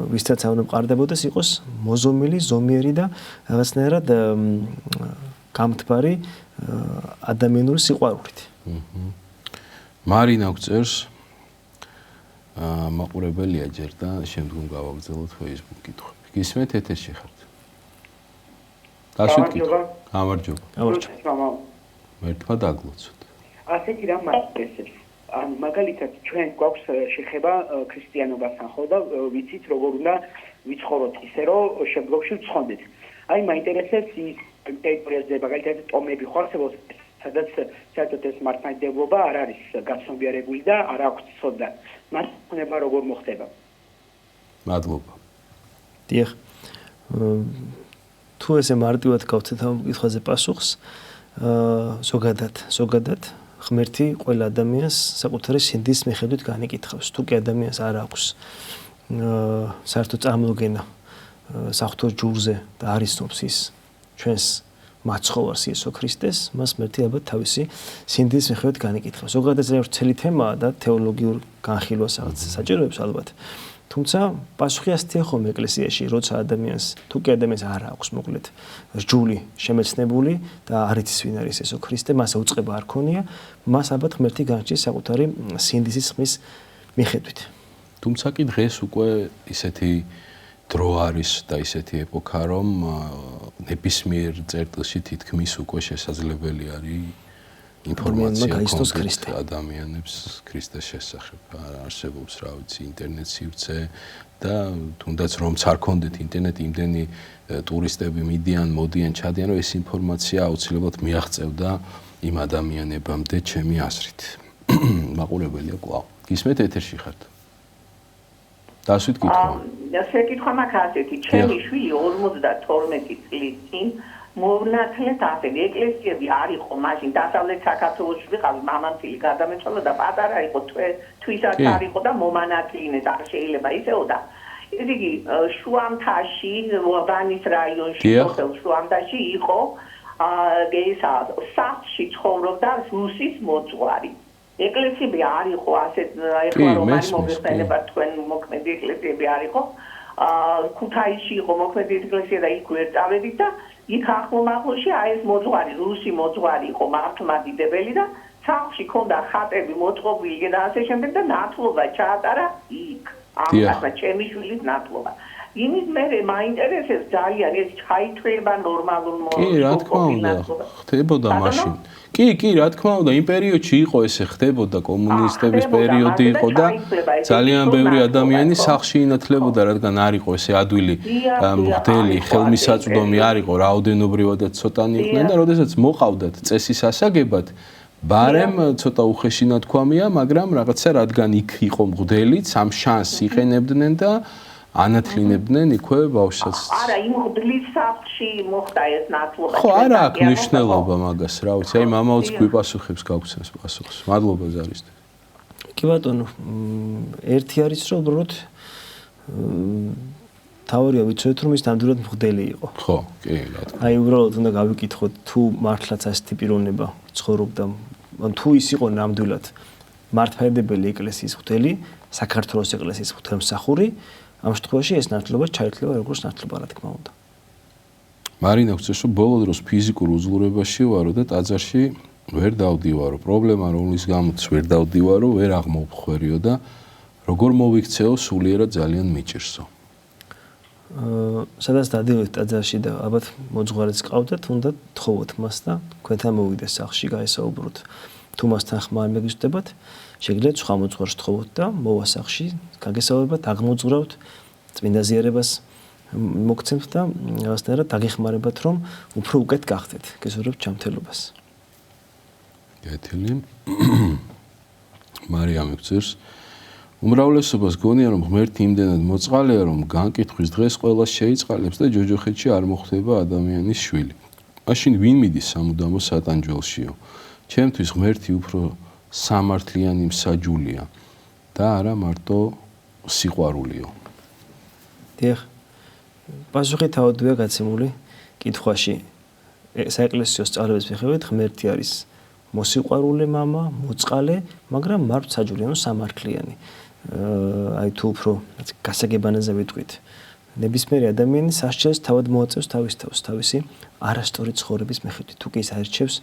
ვისაც არ უნდა მყარდებოდეს, იყოს მოზომილი, ზომიერი და რაღაცნაირად გამთბარი ადამიანური სიყვარულით. მარინა გვწერს, მაყურებელია ჯერ და შემდგომ გავაგრძელოთ Facebook კითხვები. გისმენთ ეთერში ხართ? გამარჯობა. გამარჯობა. ერთმა დაგლოცოთ. ასეთი რამ მაინტერესებს. მაგალითად ჩვენ გვაქვს შეხება ქრისტიანობასთან, ხო და ვიცით როგორ უნდა ვიცხოვროთ ისე რომ შემდგომში ვცხონდეთ. აი მაინტერესებს ის ტერიტორიაზე მაგალითად ტომები ხო არსებობს, სადაც საერთოდ ეს მართლმადიდებლობა არ არის გაცნობიერებული და არ აქვს ცოდნა. მას ხდება როგორ მოხდება? მადლობა. დიახ. თუ ესე მარტივად გავცეთ ამ კითხვაზე პასუხს, ზოგადად ღმერთი ყველა ადამიანს საკუთარი სინდის მიხედვით განიკითხავს. თუ კი ადამიანს არ აქვს საერთოდ წარმოდგენა საღვთო ჯურზე და არ ისნობს ის ჩვენს მაცხოვარს იესო ქრისტეს, მას ღმერთი ალბათ თავისი სინდის მიხედვით განიკითხავს. ზოგადად ეს ცელი თემაა და თეოლოგიურ განხილვას რაღაც საჭიროებს ალბათ. თუმცა პასუხი ასეთია ხოლმე ეკლესიაში, როცა ადამიანს, თუ კი ადამიანს არ აქვს მოკლედ რჯული შემეცნებული და არ იცის ვინ არის იესო ქრისტე, მას უწყება არ ქონია, მას ალბათ ღმერთი განჭის საკუთარი სინდისის ხმის მიხედვით. თუმცა კი დღეს უკვე ისეთი დრო არის და ისეთი ეპოქა, რომ ნებისმიერ წერტილში თითქმის უკვე შესაძლებელი არის ინფორმაცია კონკრეტ ადამიანებს ქრისტეს შესახებ. არსებობს, რა ვიცი, ინტერნეტ სივრცე და თუნდაც რომც არ ქონდეთ ინტერნეტი, იმდენი ტურისტები მიდიან, მოდიან, ჩადიან, რომ ეს ინფორმაცია აუცილებლად მიაღწევდა იმ ადამიანებამდე ჩემი აზრით. მაყურებელია კვლავ. გისმენთ ეთერში ხართ? დასვით კითხვა. შეკითხვა მაქვს ასეთი, ჩემი შვილი 52 წლის წინ მოვნათლეთ ასეთი ეკლესიები არ იყო მაშინ დასავლეთ საქართველოში ვიყავი, მამამთილი გადამეცვალა და პატარა იყო, თვისაც არ იყო და მომანათლინეთ, არ შეიძლება ისეო და ესე იგი შუამთაში, ვანის რაიონში, სოფელ შუამთაში იყო ესა სახლში ცხოვრობდა რუსის მოძღვარი. ეკლესიები არ იყო ასეთ, ეხლა რომ არ მოგეხსენება თქვენ მოქმედი ეკლესიები არ იყო. ქუთაისში იყო მოქმედი ეკლესია და იქ ვერ წავედით და იქ ახლომახლოში აი ეს მოძღვარი, რუსი მოძღვარი იყო მართლმადიდებელი და სახლში ქონდა ხატები მოწყობილი და ასე შემდეგ და ნათლობა ჩაატარა იქ. ამ ჩემი შვილის ნათლობა. იმის მერე მაინტერესებს ძალიან ეს ჩაითვლება ნორმალურ კი, რა თქმა უნდა, ხდებოდა მაშინ. კი, რა თქმა უნდა, იმ პერიოდში იყო ესე, ხდებოდა კომუნისტების პერიოდი იყო და ძალიან ბევრი ადამიანი სახლში ინათლებოდა, რადგან არ იყო ესე ადვილი მღვდელი, ხელმისაწვდომი არ იყო, რაოდენობრივადაც ცოტანი იყვნენ და როდესაც მოყავდათ წესის ასაგებად, ბარემ ცოტა უხეში ნათქვამია, მაგრამ რაღაცა რადგან იქ იყო მღვდელიც, ამ შანსს იყენებდნენ და ანათლინებდნენ იქვე ბავშვსაც. არა, იმ მღვდლის სახლში მოხდა ეს ნათლობა. ხო, არა აქვს მნიშვნელობა მაგას, რა ვიცი, აი მამაოც გვიპასუხებს, გაგვცემს პასუხს. მადლობა ზარისთვის. კი ბატონო, ერთი არის რომ უბრალოდ თავარია ვიცოდეთ რომ ის ნამდვილად მღვდელი იყო. ხო, კი, რა თქმა უნდა. აი უბრალოდ უნდა გავიკითხოთ თუ მართლაც ასეთი პიროვნება ცხოვრობდა, ან თუ ის იყო ნამდვილად მართლმადიდებელი ეკლესიის მღვდელი, საქართველოს ეკლესიის ღვთისმსახური, ამ შემთხვევაში ეს ნათლობა ჩაითვლება როგორც ნათლობა, რა თქმა უნდა. მარინა გვწევს რომ ბოლო დროს ფიზიკურ უძლურებაში ვარო და ტაძარში ვერ დავდივარო. პრობლემა რომლის გამოც ვერ დავდივარო, ვერ აღმოვხვერიო და როგორ მოვიქცეო, სულიერად ძალიან მიჭირსო. სადაც დადიოდით ტაძარში და ალბათ მოძღვარიც ყავდათ, უნდა თხოვოთ მას და თქვენთან მოვიდეს სახლში გაესაუბროთ. თუ მასთან ხმა არ მეგზდებათ, შეგიძლიათ სხვა მოძღვარს თხოვოთ და მოვა სახლში, გაგესაუბრებათ, აღმოძღვრავთ, წმინდა ზიარებას მოგცემთ და რაღაცნაირად დაგეხმარებათ, რომ უფრო უკეთ გახდეთ, გესურვებთ ჯანმრთელობას. კეთილი. მარიამი გძირს უმრავლესობას გონია რომ ღმერთი იმდენად მოწყალეა რომ განკითხვის დღეს ყველას შეიწყალებს და ჯოჯოხეთში არ მოხდება ადამიანის შვილი. მაშინ ვინ მიდის სამუდამო სატანჯველშიო? ჩემთვის ღმერთი უფრო სამართლიანი მსაჯულია და არა მარტო სიყვარულიო. დიახ. პასუხი თავადვე გაცემული კითხვაში. საეკლესიო სწავლების მიხედვით ღმერთი არის მოსიყვარული მამა, მოწყალე, მაგრამ მართლმსაჯული, ანუ სამართლიანი. აი თუ უფრო გასაგებანაზე ვიტყვით. ნებისმიერი ადამიანი სასჯელს თავად მოაწევს თავის თავს, თავისი არასწორი ცხოვრების მიხედვით. თუ კი ის აირჩევს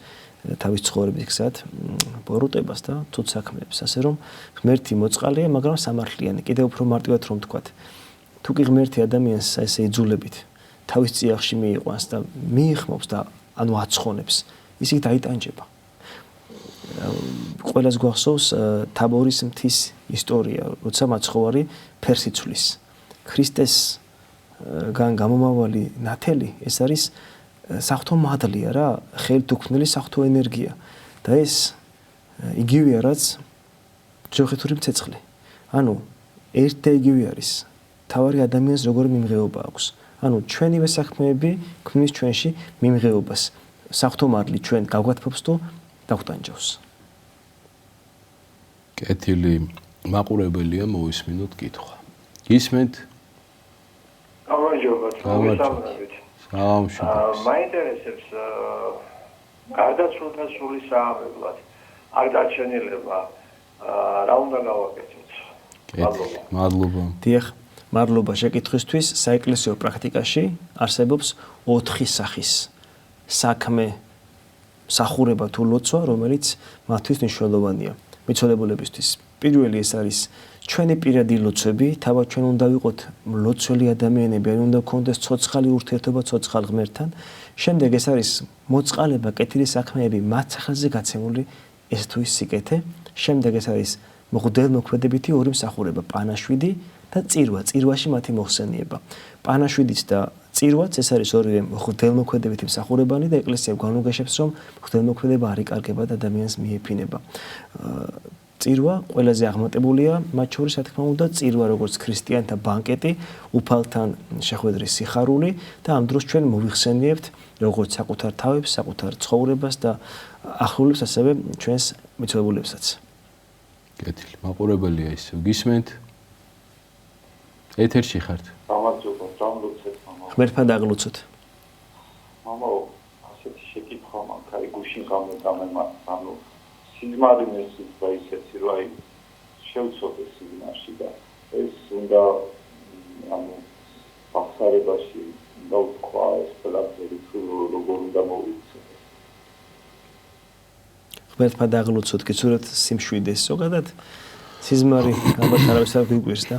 თავის ცხოვრების გზად ბოროტებას და ცუდ საქმეებს, ასე რომ ღმერთი მოწყალეა, მაგრამ სამართლიანი. კიდევ უფრო მარტივად რომ ვთქვათ. თუ კი ღმერთი ადამიანს ესე იძულებით თავის წიაღში მიიყვანს და მიიხმობს და ანუ აცხონებს, ისიც დაიტანჯება. ყველას გვახსოვს თაბორის მთის ისტორია, როცა მაცხოვარი ფერს იცვლის. ქრისტესგან გამომავალი ნათელი, ეს არის საღვთო მადლია რა, ხელით უქმნელი საღვთო ენერგია და ეს იგივეა რაც ჯოხეთური მცეცხლი. ანუ ერთ და იგივე არის. თავარი ადამიანს როგორი მიმღეობა აქვს. ანუ ჩვენივე საქმეები ქმნის ჩვენში მიმღეობას. საღვთო მადლი ჩვენ გავგვათფობს თუ დაგვტანჯავს. კეთილი მაყურებელია მოვისმინოთ კითხვა. გისმენთ? გამარჯობა. მაინტერესებს გარდაცვალება სული საამებლად არ დარჩენილება რა უნდა გავაკეთოთ? მადლობა. დიახ, მადლობა შეკითხვისთვის. საეკლესიო პრაქტიკაში არსებობს 4 სახის საქმე, სახურება თუ ლოცვა, რომელიც მათთვის მნიშვნელოვანია. მიცოლებულებისთვის. პირველი ეს არის ჩვენი პირადი ლოცვები, თავად ჩვენ უნდა ვიყოთ ლოცველი ადამიანები, არ უნდა გქონდეს ცოცხალი ურთიერთობა ცოცხალ ღმერთთან. შემდეგ ეს არის მოწყალება, კეთილი საქმეები მათ სახელზე გაცემული ეს თუ ის სიკეთე. შემდეგ ეს არის მღვდელმოქმედებითი ორი მსახურება, პანაშვიდი და წირვა, წირვაში მათი მოხსენიება. პანაშვიდიც და წირვაც ეს არის ორივე მღვდელმოქმედებითი მსახურებანი და ეკლესია განუგეშებს, რომ მღვდელმოქმედება არ იკარგება და ადამიანს მიეფინება. წირვა ყველაზე აღმატებულია, მათ შორის რა თქმა უნდა, წირვა როგორც ქრისტიანთა ბანკეტი, უფალთან შეხვედრის სიხარული და ამ დროს ჩვენ მოვიხსენიებთ როგორც საკუთარ თავებს, საკუთარ ცხოვრებას და ახლულებს ასევე ჩვენს მიცოლებულებსაც. კეთილი, მაყურებელია ისევ. გისმენთ? ეთერში ხართ. გამარჯობა, დამლოცეთ მამა. ღმერთმა დაგლოცოთ. მამა, ასეთი შეკითხვა მაქვს, აი გუშინ გამემართა, ანუ სიზმარინეს და ისეთი რომ აი შევცოდე სიზმარში და ეს უნდა ანუ აღსარებაში და თქვა ეს ყველაფერი თუ როგორ უნდა მოვიცოდე. ღმერთმა დაგლოცოთ, გიცურეთ სიმშვიდეს ზოგადად სიზმარი ალბათ არავის არ გვიგვირს და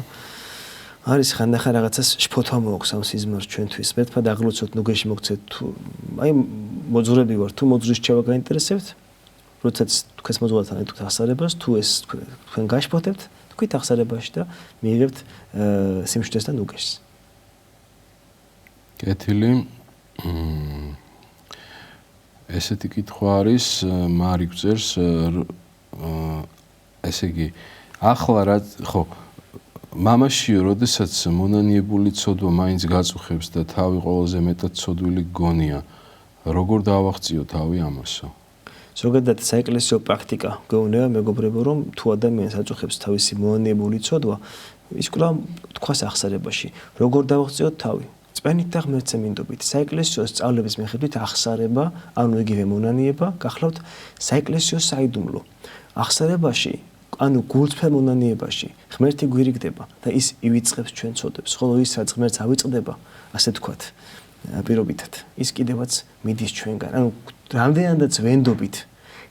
არის ხანდახან რაღაცას შფოთვა მოაქვს ამ სიზმარს ჩვენთვის. ღმერთმა დაგლოცოთ, ნუგეში მოგცეთ თუ აი მოძღვრები ვარ, თუ მოძღვრის რჩევა გაინტერესებთ, როდესაც თქვენს მოძღვართან ეთქვით აღსარებას, თუ ეს თქვენ გაშფოთებთ, თქვით აღსარებაში და მიიღებთ სიმშვიდეს და ნუგეშს. კეთილი. ესეთი კითხვა არის, მარი გწერს, ესე იგი, ახლა რა, ხო, მამაშიო, როდესაც მონანიებული ცოდვა მაინც გაწუხებს და თავი ყველაზე მეტად ცოდვილი გონია, როგორ დავაღწიო თავი ამასო? ზოგადად საეკლესიო პრაქტიკა გეუბნება მეგობრებო, რომ თუ ადამიანს აწუხებს თავისი მონანიებული ცოდვა, ის კვლავ თქვას აღსარებაში, როგორ დავაღწიოთ თავი? წვენით და ღმერთზე მინდობით. საეკლესიო სწავლების მიხედვით აღსარება, ანუ იგივე მონანიება, გახლავთ საეკლესიო საიდუმლო. აღსარებაში, ანუ გულწრფელ მონანიებაში, ღმერთი გვირიგდება და ის ივიწყებს ჩვენ ცოდებს. ხოლო ის რაც ღმერთს ავიწყდება, ასე თქვათ, პირობითად, ის კიდევაც მიდის ჩვენგან. ანუ რამდენადაც ვენდობით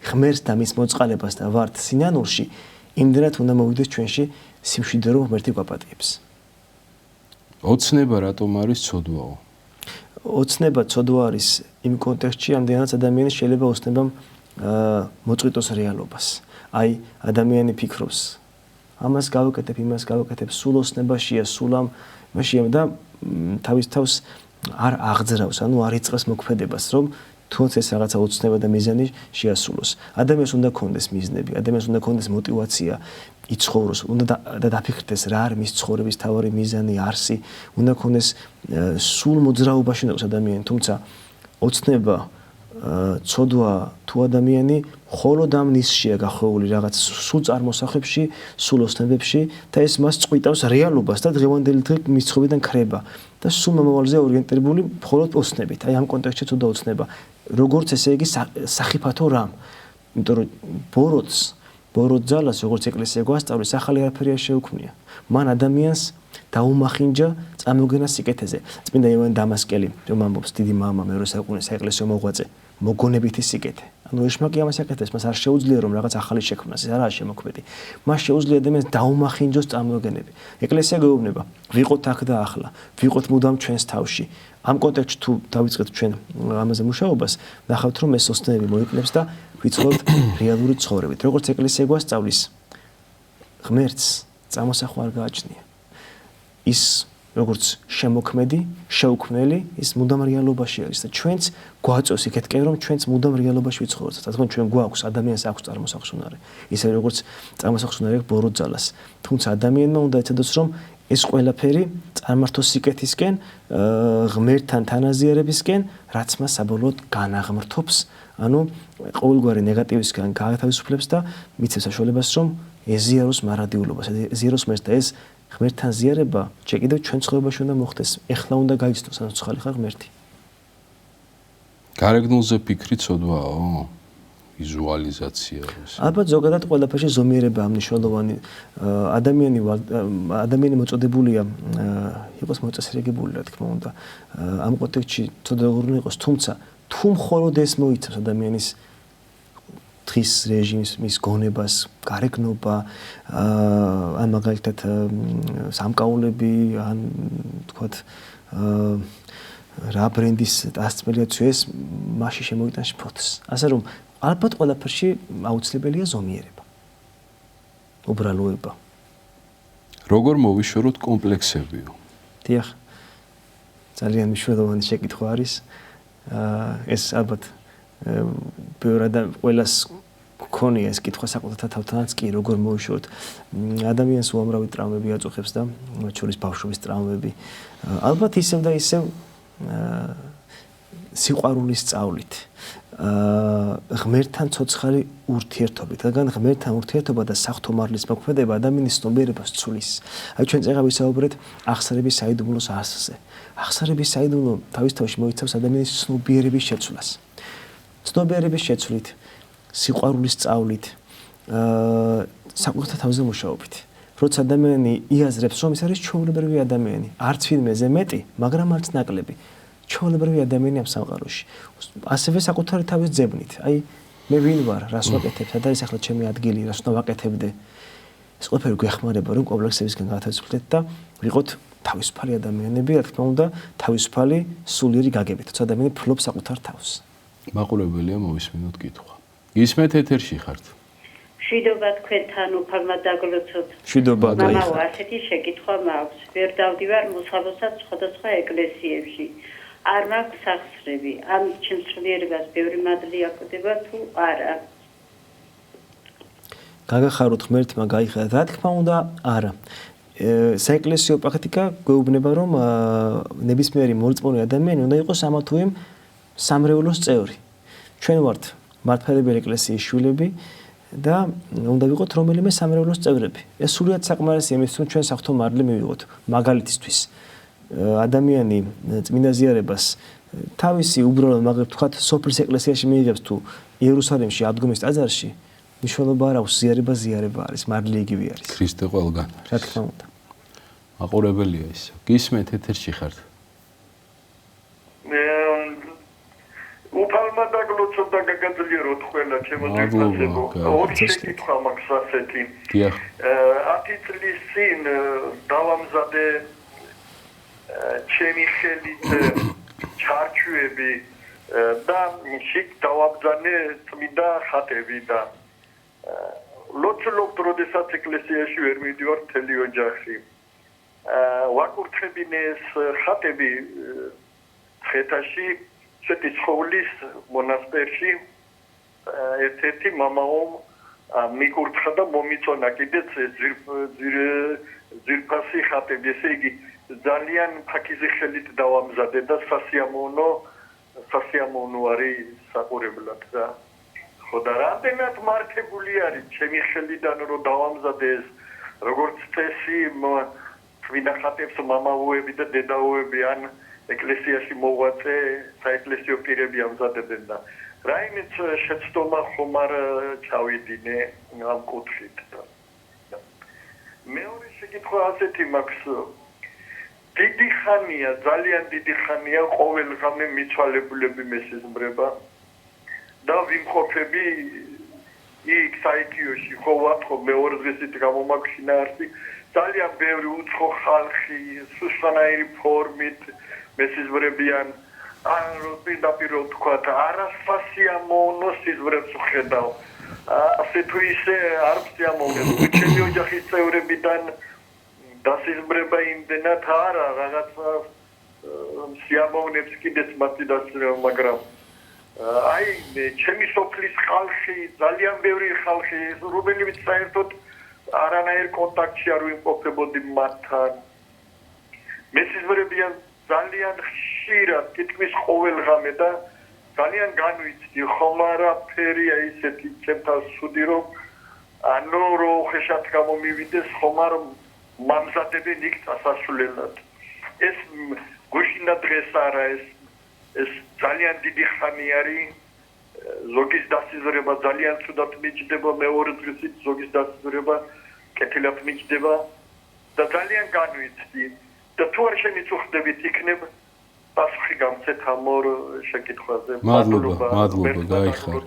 ღმერთს და მის მოწყალებას და ვართ სინანულში, იმდენად უნდა მოვიდეს ჩვენში სიმშვიდე, რომ ღმერთი გვაპატიებს. ოცნება რატომ არის ცოდვაო? ოცნება ცოდვა არის იმ კონტექსტში, ამდენაც ადამიანი შეიძლება ოცნებამ მოწყვიტოს რეალობას. აი, ადამიანი ფიქრობს, ამას გავაკეთებ, იმას გავაკეთებ, სულ ოცნებაშია, სულ ამაშია და თავის თავს არ აღძრავს, ანუ არ იწყებს მოქმედებას, რომ თუნდაც ეს რაღაცა ოცნება და მიზანი შეასრულოს. ადამიანს უნდა ქონდეს მიზნები, ადამიანს უნდა ქონდეს мотиваცია იცხოვროს, უნდა დაფიქრდეს რა არის მის ცხოვრების თავარი მიზანი, არსი, უნდა ქონდეს სულ მოძრაობაში უნდა ადამიანი, თუმცა ოცნება, ცოდვა თუ ადამიანი მხოლოდ ამ ნისშია გახვეული რაღაც სულ წარმოსახებში, სულ ოცნებებში და ეს მას წყვიტავს რეალობას და დღევანდელი დღე მის ცხოვრებიდან ქრება და სულ მომავალზე ორიენტირებული მხოლოდ ოცნებით. აი ამ კონტექსტში თუ დაოცნება, როგორც ესე იგი სახიფათო რამ. იმიტომ რომ ბოროტ ძალას როგორც ეკლესია გვასწავლის, ახალი არაფერი არ შეუქმნია. მან ადამიანს დაუმახინჯა წამოგენა სიკეთეზე. წმინდა იოანე დამასკელი, რომ ამბობს დიდი მამა მეორე საუკუნის საეკლესიო მოღვაწე, მოგონებითი სიკეთე. ანუ ეშმაკი ამას აკეთებს, მას არ შეუძლია რომ რაღაც ახალი შექმნას, ეს არაა შემოქმედი. მას შეუძლია ადამიანს დაუმახინჯოს წამოგენები. ეკლესია გვეუბნება, ვიყოთ აქ და ახლა, ვიყოთ მუდამ ჩვენს თავში. ამ კონტექსტში თუ დავიწყეთ ჩვენ ამაზე მუშაობას, ნახავთ რომ ეს ოცნები მოიკლებს და ვიცხოვთ რეალური ცხოვრებით. როგორც ეკლესია გვასწავლის, ღმერთს წამოსახვა არ გააჩნია. ის როგორც შემოქმედი, შეუქმნელი, ის მუდამ რეალობაში არის და ჩვენც გვაწევს იქეთკენ რომ ჩვენც მუდამ რეალობაში ვიცხოვროთ. თქო ჩვენ გვაქვს ადამიანს აქვს წარმოსახსუნარი. ისე როგორც წარმოსახსუნარი აქვს ბოროტ ძალას. თუმცა ადამიანმა უნდა ეცადოს რომ ეს ყველაფერი წარმართოს სიკეთისკენ, ღმერთთან თანაზიარებისკენ, რაც მას საბოლოოდ განაღმრთობს, ანუ ყოველგვარი ნეგატივისგან გაათავისუფლებს და მიცემს საშუალებას რომ ეზიაროს მარადიულობას, ეზიაროს ღმერთს და ეს ღმერთთან ზიარება ჯერ კიდევ ჩვენ ცხოვრებაში უნდა მოხდეს. ეხლა უნდა გაიცნოს, ანუ ცხალი ხარ ღმერთი. გარეგნულზე ფიქრი ცოდვაო? ვიზუალიზაცია ეს. ალბათ ზოგადად ყველაფერში ზომიერება მნიშვნელოვანი. ადამიანი მოწოდებულია იყოს მოწესრიგებული, რა თქმა უნდა. ამ კონტექსტში ცოტა უღრუნ იყოს, თუმცა თუ მხოლოდ ეს მოიცავს ადამიანის დღის რეჟიმის, მის გონებას, გარეგნობა, ან მაგალითად სამკაულები, ან თქვათ რა ბრენდის დასწმელია ეს მასში შემოიტანს ფოთს. ასე რომ ალბათ ყველაფერში აუცილებელია ზომიერება. უბრალოება. როგორ მოვიშოროთ კომპლექსებიო? დიახ. ძალიან მნიშვნელოვანი შეკითხვა არის. ეს ალბათ ბევრად ყველას გქონია ეს კითხვა საკუთარ თავთანაც კი როგორ მოვიშოროთ. ადამიანს უამრავი ტრავმები აწუხებს და მათ შორის ბავშვობის ტრავმები. ალბათ ისევ და ისევ სიყვარულის სწავლით. ღმერთთან ცოცხალი ურთიერთობით. რადგან ღმერთთან ურთიერთობა და საღვთო მოქმედება ადამიანის ცნობიერებას ცulis. აი ჩვენ წეგა ვისაუბრეთ აღსარების საიდუმლოს ასზე. აღსარების საიდუმლო თავის თავში მოიცავს ადამიანის ცნობიერების შეცვლას. ცნობიერების შეცვლით, სიყვარულის სწავლით, საკუთარ თავზე მუშაობით. როცა ადამიანი იაზრებს, რომ ის არის ჩვეულებრივი ადამიანი, არც ვინმეზე მეტი, მაგრამ არც ნაკლები. ჩვეულებრივი ადამიანი ამ სამყაროში. ასევე საკუთარი თავის ძებნით. აი, მე ვინ ვარ, რას ვაკეთებ, სად არის ახლა ჩემი ადგილი, რას უნდა ვაკეთებდე. ეს ყველაფერი გვეხმარება, რომ კომპლექსებისგან გათავისუფლდეთ და ვიყოთ თავისუფალი ადამიანები, რა თქმა უნდა, თავისუფალი სულიერი გაგებით. თორსა ადამიანი ფლობს საკუთარ თავს. მაყურებელია მოვისმინოთ კითხვა. გისმენთ ეთერში ხართ? მშვიდობა თქვენთან, უფალმა დაგლოცოთ. მშვიდობა გაიხარეთ. მამაო, ასეთი შეკითხვა მაქვს. ვერ დავდივარ მოსავალსაც სხვადასხვა ეკლესიებში. არ მაქვს სახსრები. ამ ჩემსრულიერებას ბევრი მადლი აკვდება თუ არა? გაგახაროთ ღმერთმა გაიხარეთ. რა თქმა უნდა, არა. საეკლესიო პრაქტიკა გვეუბნება, რომ ნებისმიერი მორწმუნე ადამიანი უნდა იყოს ამა თუ იმ სამრევლოს წევრი. ჩვენ ვართ მართლმადიდებელი ეკლესიის შვილები და უნდა ვიყოთ რომელიმე სამრევლოს წევრები. ეს სულად საკმარისია იმისთვის, რომ ჩვენ საღვთო მარლი მივიღოთ. მაგალითისთვის ადამიანი წმინდა ზიარებას თავისი უბრალოდ მაგალითად ვთქვათ სოფლის ეკლესიაში მიიღებს თუ იერუსალიმში ადგომის ტაძარში, მნიშვნელობა არ აქვს, ზიარება არის, მარლი იგივე არის. ქრისტე ყველგან. რა თქმა უნდა. მაყურებელია ის. გისმენთ ეთერში ხართ? უფალმა დაგლოცოთ და გაგაძლიეროთ ყველა ჩემოძებნაცებო. ორი შეკითხვა მაქვს ასეთი. 10 წლის წინ დავამზადე ჩემი ხელით ჩარჩუები და შიგ დავაბრძანე წმინდა ხატები და ლოცულობთ, როდესაც ეკლესიაში ვერ მივდივარ მთელი ოჯახი. ვაკურთხებინე ეს ხატები ხეთაში, სვეტიცხოვლის მონასტერში ერთ-ერთი მამაო მიკურთხა და მომიწონა კიდეც ძირფასი ხატები, ესე იგი ძალიან ფაქიზი ხელით დავამზადე და სასიამოვნო არის საყურებლად და ხო და რამდენად მართებული არის ჩემი ხელიდან რომ დავამზადე ეს როგორც წესი წმინდა ხატებს მამაოები და დედაოები ან ეკლესიაში მოღვაწე საეკლესიო პირები ამზადებენ და რაიმეც შეცდომა ხომ არ ჩავიდინე ამ კუთხით და მეორე შეკითხვა ასეთი მაქვს დიდი ხანია, ძალიან დიდი ხანია ყოველ ღამე მიცვალებულები მესიზმრება და ვიმყოფები იქ საიქიოში, ხო ვატყო მეორე დღესით გამომაგშინა არსი ძალიან ბევრი უცხო ხალხი, სუსტანაირი ფორმით მესიზმრებიან ან პირდაპირ ვთქვათ, არასასიამოვნო სიზმრებს ვხედავ. ასე თუ ისე არ ვსიამოვნებ, ჩემი ოჯახის წევრებიდან დასიზმრება იმდენად არა, რაღაცა სიამოვნებს კიდეც მათი დასწრება, მაგრამ აი ჩემი სოფლის ხალხი, ძალიან ბევრი ხალხი, რომელიც საერთოდ არანაირ კონტაქტში არ ვიმყოფებოდი მათთან. მესიზმრებიან ძალიან ხშირად, თითქმის ყოველ ღამე და ძალიან განვიცდი, ხომ არაფერია ისეთი ჩემთან სუდი რომ ანუ რო ხეშად გამომივიდეს, ხომ არ მამზადებენ იქ წასასვლელად. ეს გუშინა დღეს არა, ეს ძალიან დიდი ხანი არის. ზოგის დასიზრება ძალიან ცუდად მიჯდება, მეორე დღესით ზოგის დასიზრება კეთილად მიჯდება და ძალიან განვიცდი. და თუ არ შემიწუხდებით იქნებ პასუხი გამცეთ ამ ორ შეკითხვაზე. მადლობა, გაიხარეთ.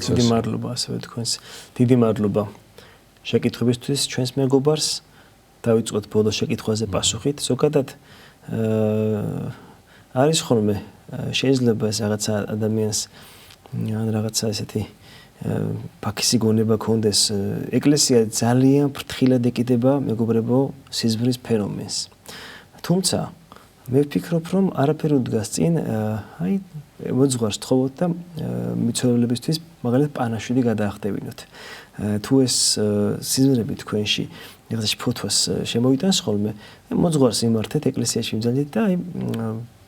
დიდი მადლობა ასევე თქვენს. დიდი მადლობა შეკითხვებისთვის ჩვენს მეგობარს. დავიწყოთ ბოლო შეკითხვაზე პასუხით. ზოგადად არის ხოლმე შეიძლება ეს რაღაცა ადამიანს ან რაღაცა ესეთი ფაქიზი გონება ქონდეს. ეკლესია ძალიან ფრთხილად ეკიდება მეგობრებო სიზმრის ფენომენს. თუმცა მე ვფიქრობ რომ არაფერი უდგას წინ აი მოძღვარს თხოვოთ და მიცვალებლებისთვის მაგალითად პანაშვიდი გადაახტევინოთ. თუ ეს სიზმრები თქვენში რაღაცა ფოთოს შემოვიტანს ხოლმე მოძღვარს იმართეთ ეკლესიაში იმძალით და აი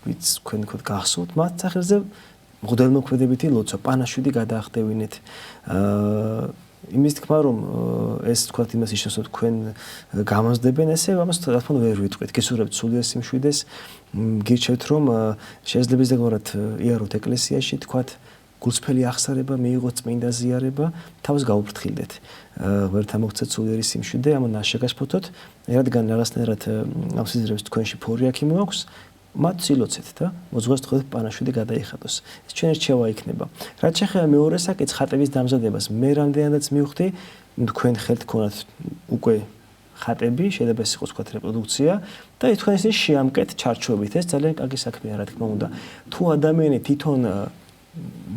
ვიც თქვენ თქო გახსოვთ მათ სახელზე მღვდელმოქმედებითი ლოცვა პანაშვიდი გადაახტევინეთ. იმის თქმა რომ ეს თქვათ იმას იშოვს რომ თქვენ გამოსდებენ ესე ამას რა თქმა უნდა ვერ ვიტყვით. გესურვებთ სულიერ სიმშვიდეს. გირჩევთ რომ შეიძლება ზეგორად იაროთ ეკლესიაში თქვათ გულწრფელი აღსარება მიიღოთ წმინდა ზიარება თავს გაუფრთხილდეთ. ღმერთთან მოგცეთ სულიერი სიმშვიდე ამან შეგაშფოთოთ. რადგან რაღაცნაირად ამ სიზმრებს თქვენში ფორი აქ იმოაქვს მათ ცილოცეთ და მოძღვარს თხოვეთ პანაშვიდი გადაიხადოს. ეს ჩვენ რჩევა იქნება. რაც შეეხება მეორე საკითხს ხატების დამზადებას, მე რამდენადაც მივხვდი, თქვენ ხელთ ქონათ უკვე ხატები, შეიძლება ეს იყოს თქვათ რეპროდუქცია და თქვენ ისე შეამკეთ ჩარჩოებით. ეს ძალიან კარგი საქმეა, რა თქმა უნდა. თუ ადამიანი თვითონ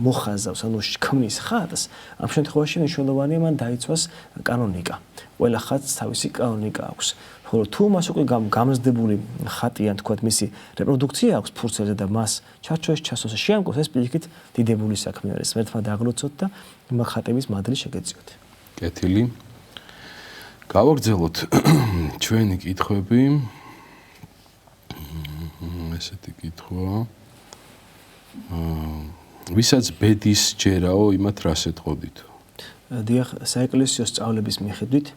მოხაზავს, ანუ ქმნის ხატს, ამ შემთხვევაში მნიშვნელოვანია მან დაიცვას კანონიკა. ყველა ხატს თავისი კანონიკა აქვს. ხოლო თუ მას უკვე გამზდებული ხატი ან თქვათ მისი რეპროდუქცია აქვს ფურცელზე და მას ჩარჩოეს ჩასოს შეამკოს, ეს პირიქით დიდებული საქმე არის. ერთმა დაგლოცოთ და იმ ხატების მადლი შეგეწიოთ. კეთილი. გავაგრძელოთ ჩვენი კითხვები. ესეთი კითხვა. ვისაც ბედის ჯერაო, იმათ რას ეთყოდით? დიახ, საეკლესიო სწავლების მიხედვით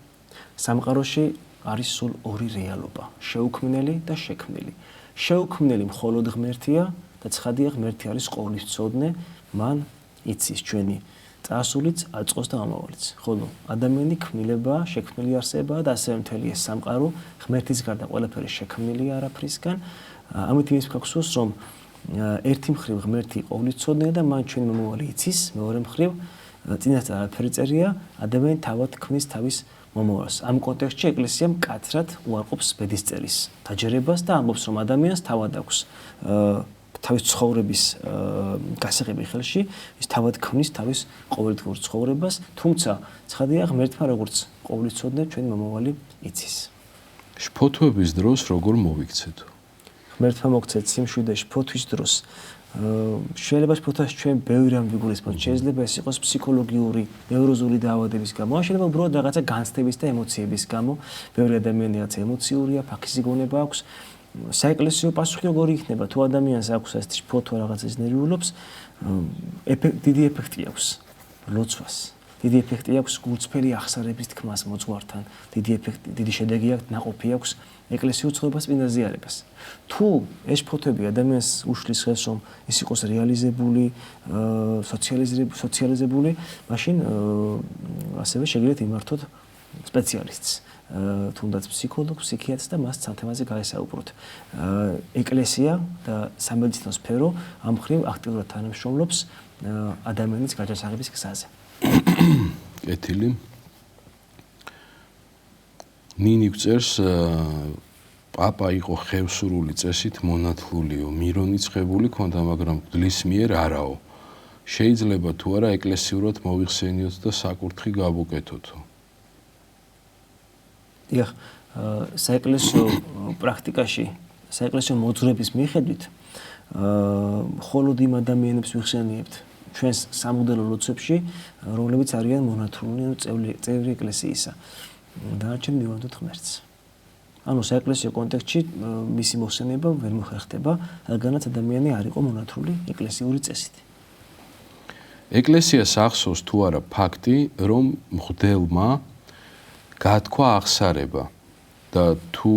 სამყაროში არის სულ ორი რეალობა, შეუქმნელი და შექმნილი. შეუქმნელი მხოლოდ ღმერთია და ცხადია ღმერთი არის ყოვლისმცოდნე, მან იცის ჩვენი წარსულიც, აწყოს და ამავალიც. ხოლო ადამიანი ქმნილება, შექმნილი არსებაა და ასევე მთელი ეს სამყარო ღმერთის გარდა ყველაფერი შექმნილია არაფრისგან. ამით იმის გვაქვს რომ ერთი მხრივ ღმერთი ყოვლისმცოდნეა და მან ჩვენი მომავალი იცის, მეორე მხრივ წინასწარ არაფერი წერია, ადამიანი თავად ქმნის თავის მომავალს. ამ კონტექსტში ეკლესია მკაცრად უარყოფს ბედისწერის დაჯერებას და ამბობს, რომ ადამიანს თავად აქვს თავის ცხოვრების გასაღები ხელში, ის თავად ქმნის თავის ყოველდღიურ ცხოვრებას, თუმცა ცხადია, ღმერთმა როგორც ყოვლისმცოდნე ჩვენი მომავალი იცის. შფოთვების დროს როგორ მოვიქცეთ? ღმერთმა მოგცეთ სიმშვიდე შფოთვის დროს. შეიძლება შფოთვას ჩვენ ბევრი რამ ვიგულისხმოთ. შეიძლება ეს იყოს ფსიქოლოგიური, ნევროზული დაავადების გამო, შეიძლება უბრალოდ რაღაცა განცდების და ემოციების გამო. ბევრი ადამიანი რაღაც ემოციურია, ფაქიზი გონება აქვს. საეკლესიო პასუხი როგორი იქნება? თუ ადამიანს აქვს ეს შფოთვა რაღაცას ნერვიულობს, დიდი ეფექტი აქვს ლოცვას. დიდი ეფექტი აქვს გულწრფელი აღსარების თქმას მოძღვართან. დიდი შედეგი აქვს, ნაყოფი აქვს ეკლესიურ ცხოვრებას წინაზიარებას. თუ ეს შფოთვები ადამიანს უშლის ხელს, რომ ის იყოს რეალიზებული, სოციალიზებული, მაშინ ასევე შეგიძლიათ იმართოთ სპეციალისტს. თუნდაც ფსიქოლოგს, ფსიქიატრს და მას ამ თემაზე გაესაუბროთ. ეკლესია და სამედიცინო სფერო ამ მხრივ აქტიურად თანამშრომლობს ადამიანის გაჯასაღების გზაზე. კეთილი. ნინი გწერს პაპა იყო ხევსურული წესით მონათლულიო, მირონიცხებული ქონდა, მაგრამ გლის მიერ არაო. შეიძლება თუ არა ეკლესიურად მოიხსენიოთ და საკურთხი გავუკეთოთო. დიახ, საეკლესიო პრაქტიკაში, საეკლესიო მოძღვრების მიხედვით, მხოლოდ იმ ადამიანებს ვიხსენიებთ ჩვენს სამუდელო ლოცვებში, რომლებიც არიან მონათლული, წევრი ეკლესიისა. დანარჩენი მივანდოთ ღმერთს. ანუ საეკლესიო კონტექსტში მისი მოხსენება ვერ მოხერხდება, რადგანაც ადამიანი არ იყო მონათლული ეკლესიური წესით. ეკლესიას ახსოვს თუ არა ფაქტი, რომ მღვდელმა გათქვა აღსარება და თუ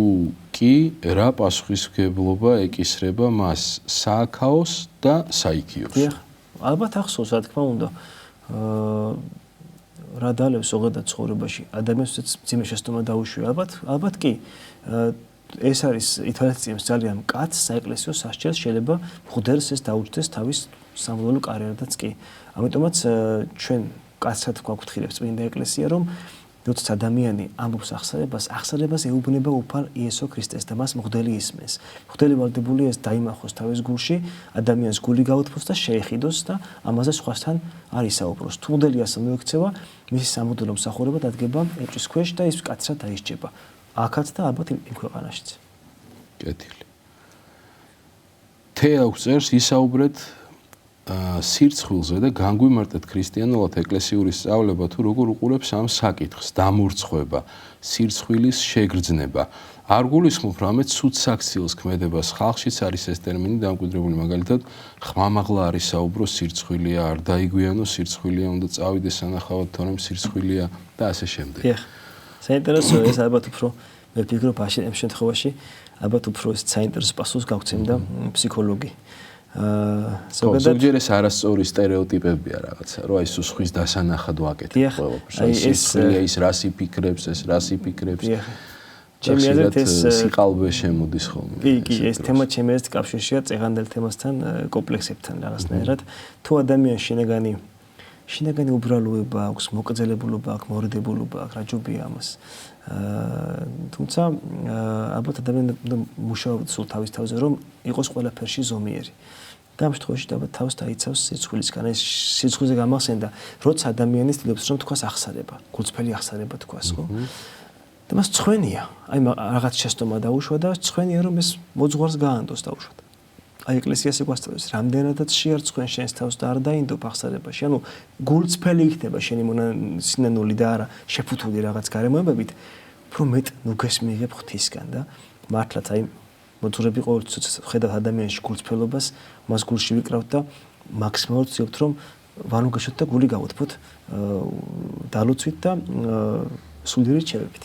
კი რა პასუხისმგებლობა ეკისრება მას სააქაოს და საიქიოს. დიახ, ალბათ ახსოვს, რა თქმა უნდა. რა დალევს ზოგადად ცხოვრებაში ადამიანს ძიმე შეცდომა დაუშვია, ალბათ კი. ეს არის ითვალისწინებს ძალიან მკაცრ საეკლესიო სასჯელს, შეიძლება მღვდელს ეს დაუჯდეს თავის სამომავლო კარიერადაც კი. ამიტომაც ჩვენ მკაცრად გვაგვთხილებს წმინდა ეკლესია, რომ როდესაც ადამიანი ამბობს აღსარებას ეუბნება უფალ იესო ქრისტეს და მას მღვდელი ისმენს. მღვდელი ვალდებულია ეს დაიმახოს თავის გულში, ადამიანს გული გაუთმოს და შეეხიდოს და ამაზე სხვასთან არ ისაუბროს. თუ მღვდელი ასე მოექცევა, მისი სამუდელო მსახურება დადგება ეჭვის ქვეშ და ის მკაცრად დაისჯება. აქაც და ალბათ იმ ქვეყანაშიც. კეთილი. თეა წერს ისაუბრეთ სირცხვილზე და განგვიმარტეთ ქრისტიანულად ეკლესიური სწავლება თუ როგორ უყურებს ამ საკითხს, დამურცხება, სირცხვილის შეგრძნება. არ გულისხმობ რამე ცუდ საქციელს ქმედებას ხალხშიც არის ეს ტერმინი დამკვიდრებული, მაგალითად ხმამაღლა არის საუბრო სირცხვილია, არ დაიგვიანო სირცხვილია, უნდა წავიდეს სანახავად, თორემ სირცხვილია და ასე შემდეგ. დიახ. საინტერესოა ეს ალბათ უფრო მე ვფიქრობ ამ შემთხვევაში ალბათ უფრო საინტერესო პასუხს გავცემდა ფსიქოლოგი. ზოგადად ეს არასწორი სტერეოტიპებია რაღაცა, რომ აი სხვის დასანახად ვაკეთებ ყველაფერს. ის რას იფიქრებს, ეს რას იფიქრებს. ჩემი აზრით ეს სიყალბე შემოდის ხოლმე. კი, ეს თემა ჩემი აზრით კავშირშია წეღანდელ თემასთან, კომპლექსებთან რაღაცნაირად. თუ ადამიანს შინაგანი უბრალოება აქვს, მოკრძალებულობა აქვს, მორიდებულობა აქვს, რაჯობია ამას. თუმცა ალბათ ადამიანი მუშაობს სულ თავის თავზე, რომ იყოს ყველაფერში ზომიერი. და ამ შემთხვევაში ალბათ თავს დაიცავს სირცხვილისგან. ეს სირცხვილზე გამახსენდა, როცა ადამიანი ცდილობს რომ თქვას აღსარება, გულწრფელი აღსარება თქვას, ხო? და მას წვენია, აი რაღაც შეცდომა დაუშვა და წვენია რომ ეს მოძღვარს გაანდოს დაუშვათ. აი ეკლესიას ეგვასწავლის, რამდენადაც შეარწყვენ შენს თავს და არ დაინდობ აღსარებაში. ანუ გულწრფელი იქნება შენი სინანული და არა შეფუთული რაღაც გარემოებებით, უფრო მეტ ნუგეს მიიღებ ღვთისგან და მართლაც აი მოძღვრები ყოველთვის ხედავთ ადამიანში გულწრფელობას, მას გულში ვიკრავთ და მაქსიმალურად ვცდილობთ რომ ვანუგეშოთ და გული გავუთბოთ დალოცვით და სულიერი რჩევებით.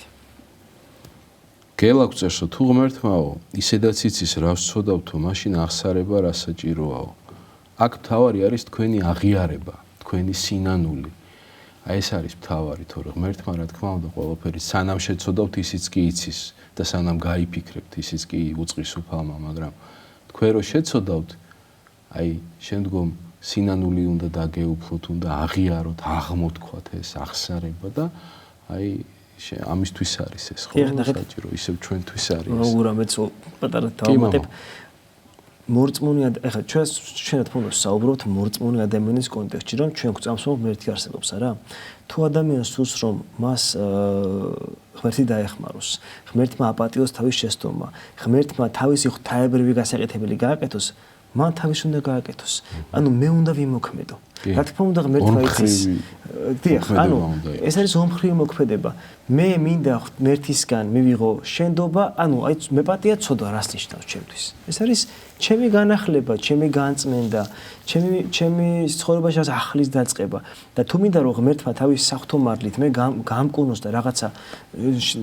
გელაგწერსო თუ ღმერთმაო, ისედაც იცის რა ვცოდავთო, მაშინ აღსარება რა საჭიროაო. აქ მთავარი არის თქვენი აღიარება, თქვენი სინანული. აი ეს არის მთავარი, თორე ღმერთმა რა თქმა უნდა ყველაფერი სანამ შეცოდავთ ისიც კი იცის და სანამ გაიფიქრებთ ისიც კი უწყის უფალმა, მაგრამ თქვენ რო შეცოდავთ, აი შემდგომ სინანული უნდა დაგეუფლოთ, უნდა აღიაროთ, აღმოთქვათ ეს აღსარება და აი ამისთვის არის ეს ხო საჭირო ისევ ჩვენთვის არის უბრალოდ მეც პატარა დავამატებ მორწმუნე ეხლა ჩვენად უნდა საუბრობთ მორწმუნე ადამიანის კონტექსტში რომ ჩვენ გვწამს რომ ღმერთი არსებობს არა თუ ადამიანს სურს რომ მას ღმერთი დაეხმაროს ღმერთმა აპატიოს თავის შესწორმა ღმერთმა თავისი ღვთაებრივი გასაკეთებელი გააკეთოს მან თავის უნდა გააკეთოს ანუ მე უნდა ვიმოქმედო რა თქმა უნდა ღმერთმა იცის დიახ ანუ ეს არის ომხრივი მოქმედება მე მინდა ღმერთისგან მივიღო შენდობა ანუ აი მე პატია ცოდვა რას ნიშნავს ჩემთვის ეს არის ჩემი განახლება ჩემი განწმენდა ჩემი ცხოვრებაში ახლის დაწყება და თუ მინდა რომ ღმერთმა თავის საღვთო მარლით მე გამკუნოს და რაღაცა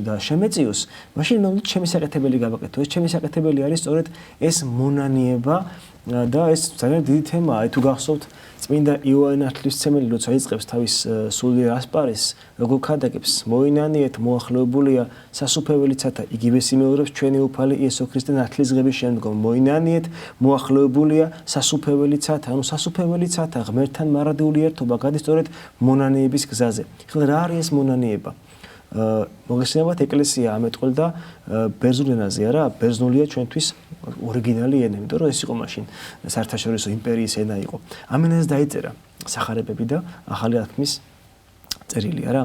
და შემეწიოს მაშინ მე უნდა ჩემი საკეთებელი გავაკეთო ეს ჩემი საკეთებელი არის სწორედ ეს მონანიება და ეს ძალიან დიდი თემაა აი თუ გახსოვთ წმინდა იოანე ღვთისმსახურებელი როცა იწყებს თავის სულიერ ასპარეზს როგორ ქადაგებს მოინანიეთ მოახლოებულია სასუფეველიცათა იგივე სიმეორებს ჩვენი უფალი იესო ქრისტე ნათლისღების შემდგომ მოინანიეთ მოახლოებულია სასუფეველიცათა ანუ სასუფეველიცათა ღმერთთან მარადიული ერთობა გადის სწორედ მონანიების გზაზე ხლა რა არის ეს მონანიება მოგესალმებით ეკლესია ამეტყველდა ბერძნულ ენაზე არა ბერძნულია ჩვენთვის ორიგინალი ენა იმიტომ რომ ეს იყო მაშინ საერთაშორისო იმპერიის ენა იყო ამ ენაზე დაიწერა სახარებები და ახალი აღთქმის წერილი არა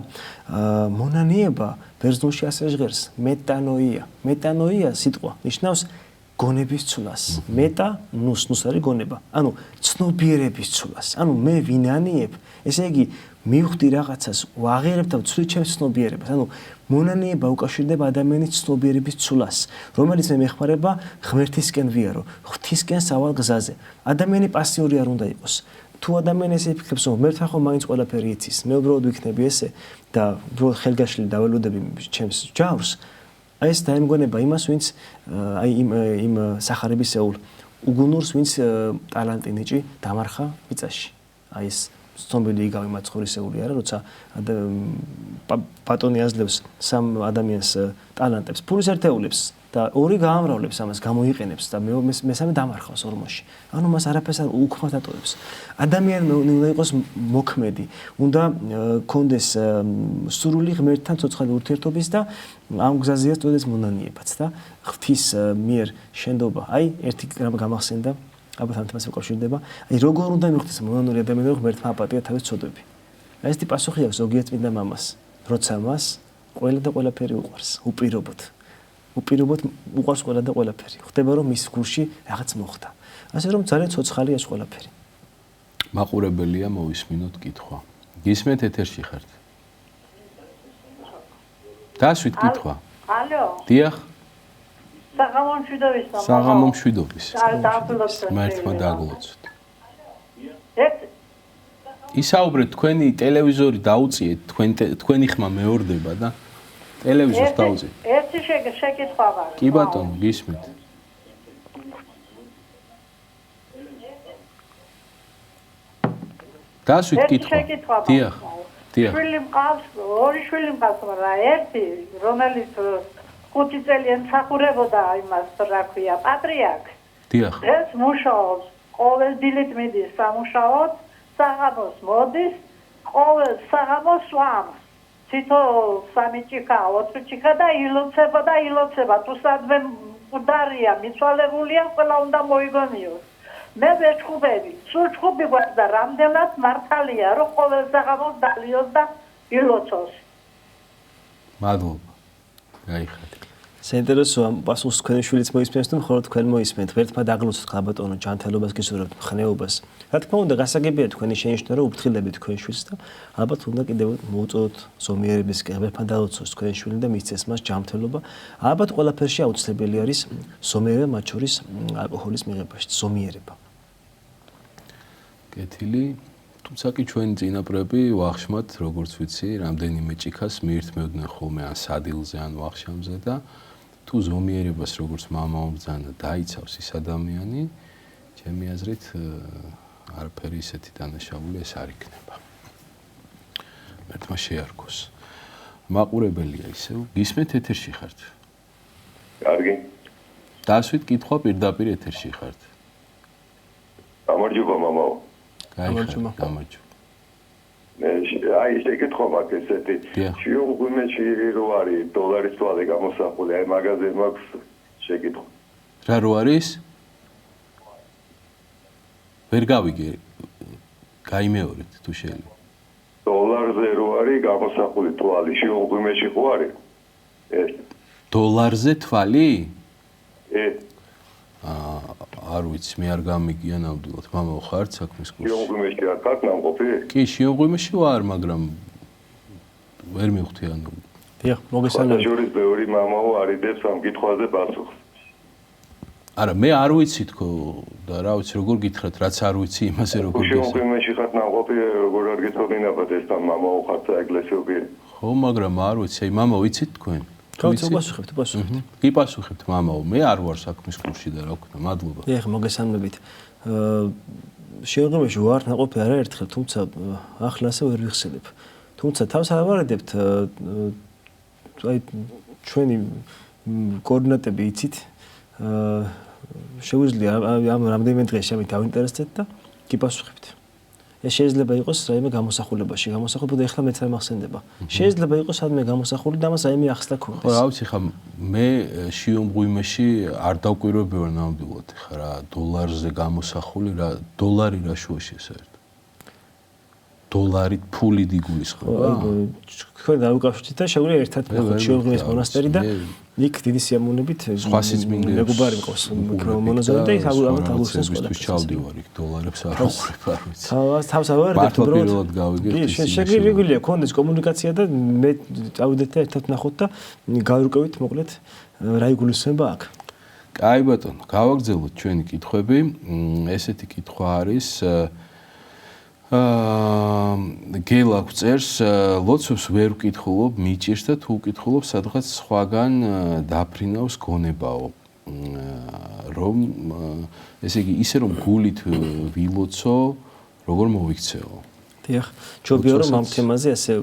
მონანიება ბერძნულში ასე ჟღერს მეტანოია სიტყვა ნიშნავს გონების ცვლას მეტა ნუს არის გონება ანუ ცნობიერების ცვლას ანუ მე ვინანიებ ესე იგი მივხვდი რაღაცას ვაღიარებ და ვცვლი ჩემს ცნობიერებას ანუ მონანიება უკავშირდება ადამიანის ცნობიერების ცვლას რომელიც მე მეხმარება ღმერთისკენ ვიარო ღვთისკენ სავალ გზაზე ადამიანი პასიური არ უნდა იყოს თუ ადამიანი ესე იფიქრებს რომ ღმერთმა ხო მაინც ყველაფერი იცის მე უბრალოდ ვიქნები ესე და უბრალოდ ხელგაშლილი დაველოდები ჩემს ჯავრს აი ეს დაემგონება იმას ვინც აი იმ სახარებისეულ უგუნურს ვინც ტალანტი ნიჭი დამარხა მიწაში აი ეს ცნობილი იგავი მაცხოვრისეული არა როცა ბატონი აძლევს სამ ადამიანს ტალანტებს ფულის ერთეულებს და ორი გაამრავლებს ამას გამოიყენებს და მესამე დამარხავს ორმოში ანუ მას არაფერს არ უქმად ატოვებს ადამიანმა უნდა იყოს მოქმედი უნდა კონდეს სრული ღმერთთან ცოცხალი ურთიერთობის და ამ გზაზეა სწორედ მონანიებაც და ღვთის მიერ შენდობა აი ერთი რამ გამახსენდა ალბათ ამ თემას უკავშირდება აი როგორ უნდა მივხვდეს მონანური ადამიანი რომ ღმერთმა აპატია თავის ცოდვები აი ეს პასუხი აქვს ზოგიერთ წმინდა მამას როცა მას ყველა და ყველაფერი უყვარს უპირობოდ უყვარს ყველა და ყველაფერი ხდება რომ მის გულში რაღაც მოხდა ასე რომ ძალიან ცოცხალია ეს ყველაფერი მაყურებელია მოვისმინოთ კითხვა გისმენთ ეთერში ხართ დასვით კითხვა ალო დიახ საღამო მშვიდობის მართლა დაგლოცოთ ისაუბრეთ თქვენი ტელევიზორი დაუწიეთ თქვენი ხმა მეორდება და ტელევიზორს დაუწიეთ ერთი შეკითხვა აქვს კი ბატონო გისმენთ დასვით კითხვა დიახ შვილი მყავს ორი შვილი მყავს მაგრამ ერთი რომელიც 5 წელი ემსახურებოდა იმას რა ქვია პატრიარქს დიახ ეს მუშაობს ყოველ დილით მიდის სამუშაოდ საღამოს მოდის ყოველ საღამოს სვამს თითო 3 ჭიქა 4 ჭიქა და ილოცება თუ სადმე მკვდარია მიცვალებულია ყველა უნდა მოიგონიოს მე ვეჩხუბები სულ ჩხუბი გვაქვს და რამდენად მართალია რომ ყოველ საღამოს დალიოს და ილოცოს მადლობა გაიხარეთ საინტერესოა პასუხს თქვენი შვილიც მოისმენს თუ მხოლოდ თქვენ მოისმენთ ვერთმა დაგლოცოთ ხალბატონო ჯანმრთელობას გისურვებთ ხნეობას რა თქმა უნდა გასაგებია თქვენი შენიშვნა რომ უფრთხილდებით თქვენ შვილს და ალბათ უნდა კიდევ მოუწოდოთ ზომიერებისკენ ვერთმა დალოცოს თქვენ შვილი და მისცეს მას ჯანმრთელობა ალბათ ყველაფერში აუცილებელი არის ზომიერება მათ შორის ალკოჰოლის მიღებაში ზომიერება კეთილი თუმცა კი ჩვენი წინაპრები ვახშმად როგორც ვიცი რამდენიმე ჭიქას მიირთმევდნენ ხოლმე ან სადილზე ან ვახშამზე და თუ ზომიერებას როგორც მამაობძანა დაიცავს ის ადამიანი ჩემი აზრით არაფერი ისეთი დანაშაული ეს არ იქნება მერთმა შეარქოს მაყურებელია ისევ გისმენთ ეთერში ხართ კარგი დასვით კითხვა პირდაპირ ეთერში ხართ გამარჯობა მამაო გამარჯობა აი შეკითხვა მაქვს ესეთი შიუღვიმეში რო არის დოლარის თვალე გამოსახული აი მაგაზე მაქვს შეკითხვა რა რო არის ვერ გავიგე გაიმეორეთ თუ შეიძლება დოლარზე რო არის გამოსახული თვალი შიუღვიმეში ხო არის ეს დოლარზე თვალი აა არ ვიცი მე არ გამიგია ნამდვილად მამაო ხარ საქმის კურსში შიუღვიმეში არ ხარ ნამყოფი კი შიუღვიმეში ვარ მაგრამ ვერ მივხვდი ანუ დიახ მოგესალმებით შორის ბევრი მამაო არიდებს ამ კითხვაზე პასუხს არა მე არ ვიცი თქო და რა ვიცი როგორ გითხრათ რაც არ ვიცი იმაზე როგორ გესა შიუღვიმეში ხარ ნამყოფი როგორ არ გეცოდინებათ ეს თან მამაო ხარ საეკლესიობი ხო მაგრამ არ ვიცი აი მამაო იცით თქვენ პასუხებთ კი პასუხებთ მამაო მე არ ვარ საქმის კურსში და რა ვქნა მადლობა დიახ მოგესალმებით შიუღვიმეში ვარ ნაყოფი არაერთხელ თუმცა ახლა ასე ვერ ვიხსენებ თუმცა თავს ავარდებთ აი ჩვენი კოორდინატები იცით შეგვიძლია ამ რამდენიმე დღეში ამით დავინტერესდეთ და კი პასუხებთ ეს შეიძლება იყოს რაიმე გამოსახულებაში გამოსახულება და ეხლა მეც არ მახსენდება შეიძლება იყოს სადმე გამოსახული და მას რაიმე ახსნა ქონდეს ხო რა ვიცი ხა მე შიუღვიმეში არ დავკვირვებია ნამდვილად ხა რა დოლარზე გამოსახული რა დოლარი რა შუაში საერთოდ დოლარი ფული იგულისხმება თქვენ დავიკავშირეთ და შეგვიძლია ერთად ნახოთ შიუღვიმის მონასტერი და იქ დიდი სიამოვნებით მეგობარი მყავს მონაზონი და ის ალბათ აღუხსნეს ყველაფერს ჩავდივარ იქ დოლარებს არ ვუყურებ არ ვიცი თავს ავარდებთ უბრალოდ გავიგეთ შეგვიძლია კონდეს კომუნიკაცია და მე წავიდეთ და ერთად ნახოთ და გავირკვევით მოკლედ რა იგულისხმება აქ კაი ბატონო გავაგრძელოთ ჩვენი კითხვები ესეთი კითხვა არის გელა წერს ლოცვებს ვერ ვკითხულობ მიჭირს და თუ ვკითხულობ სადღაც სხვაგან დაფრინავს გონებაო რომ ესე იგი ისე რომ გულით ვილოცო როგორ მოვიქცეო დიახ ჯობია რომ ამ თემაზე ასე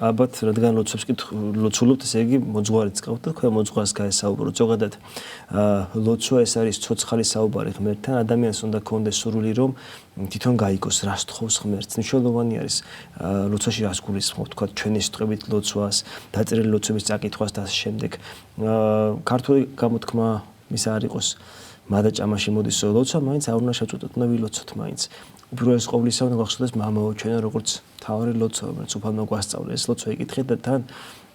ალბათ რადგან ლოცულობთ ესე იგი მოძღვარიც ყავთ და თქვენ მოძღვარს გაესაუბროთ ზოგადად ლოცვა ეს არის ცოცხალი საუბარი ღმერთთან ადამიანს უნდა კონდეს სურვილი რომ თვითონ გაიგოს რას თხოვს ღმერთს მნიშვნელოვანი არის ლოცვაში რას გულისხმობთ თქვა ჩვენი სიტყვებით ლოცვას დაწერილი ლოცვების წაკითხვას და ამ შემდეგ ქართული გამოთქმა ის არ იყოს მადაჭამაში მოდის ლოცვა მაინც არ უნდა შეწყვეტოთ უნდა ვილოცოთ მაინც უპირველეს ყოვლისა უნდა გახსოვდეს მამაო ჩვენ როგორც თავი ლოცვა რომელიც უფალმა გვასწავლე ეს ლოცვა იკითხეთ და თან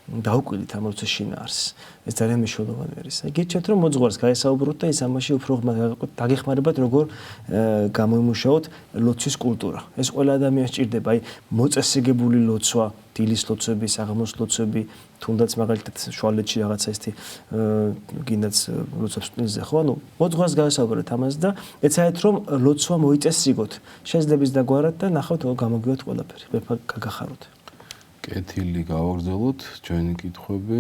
დაუკვირდით ამ ლოცვის შინაარსს ეს ძალიან მნიშვნელოვანი არის აი გიჩვენეთ რომ მოძღვარს გაესაუბროთ და ის ამაში უფრო დაგეხმარებათ როგორ გამოიმუშაოთ ლოცვის კულტურა ეს ყველა ადამიანს ჭირდება აი მოწესრიგებული ლოცვა დილის ლოცვები საღამოს ლოცვები თუნდაც მაგალითად შუალედში რაღაცა ესეთი გინდაც ლოცვებს წინზე ხო ანუ მოძღვარს გაესაუბროთ ამას და ეცადეთ რომ ლოცვა მოიწესრიგოთ შეძლებს დაგვარად და ნახავთ გამოგივათ ყველაფერი მე გაგახაროთ კეთილი გავაგრძელოთ ჩვენი კითხვები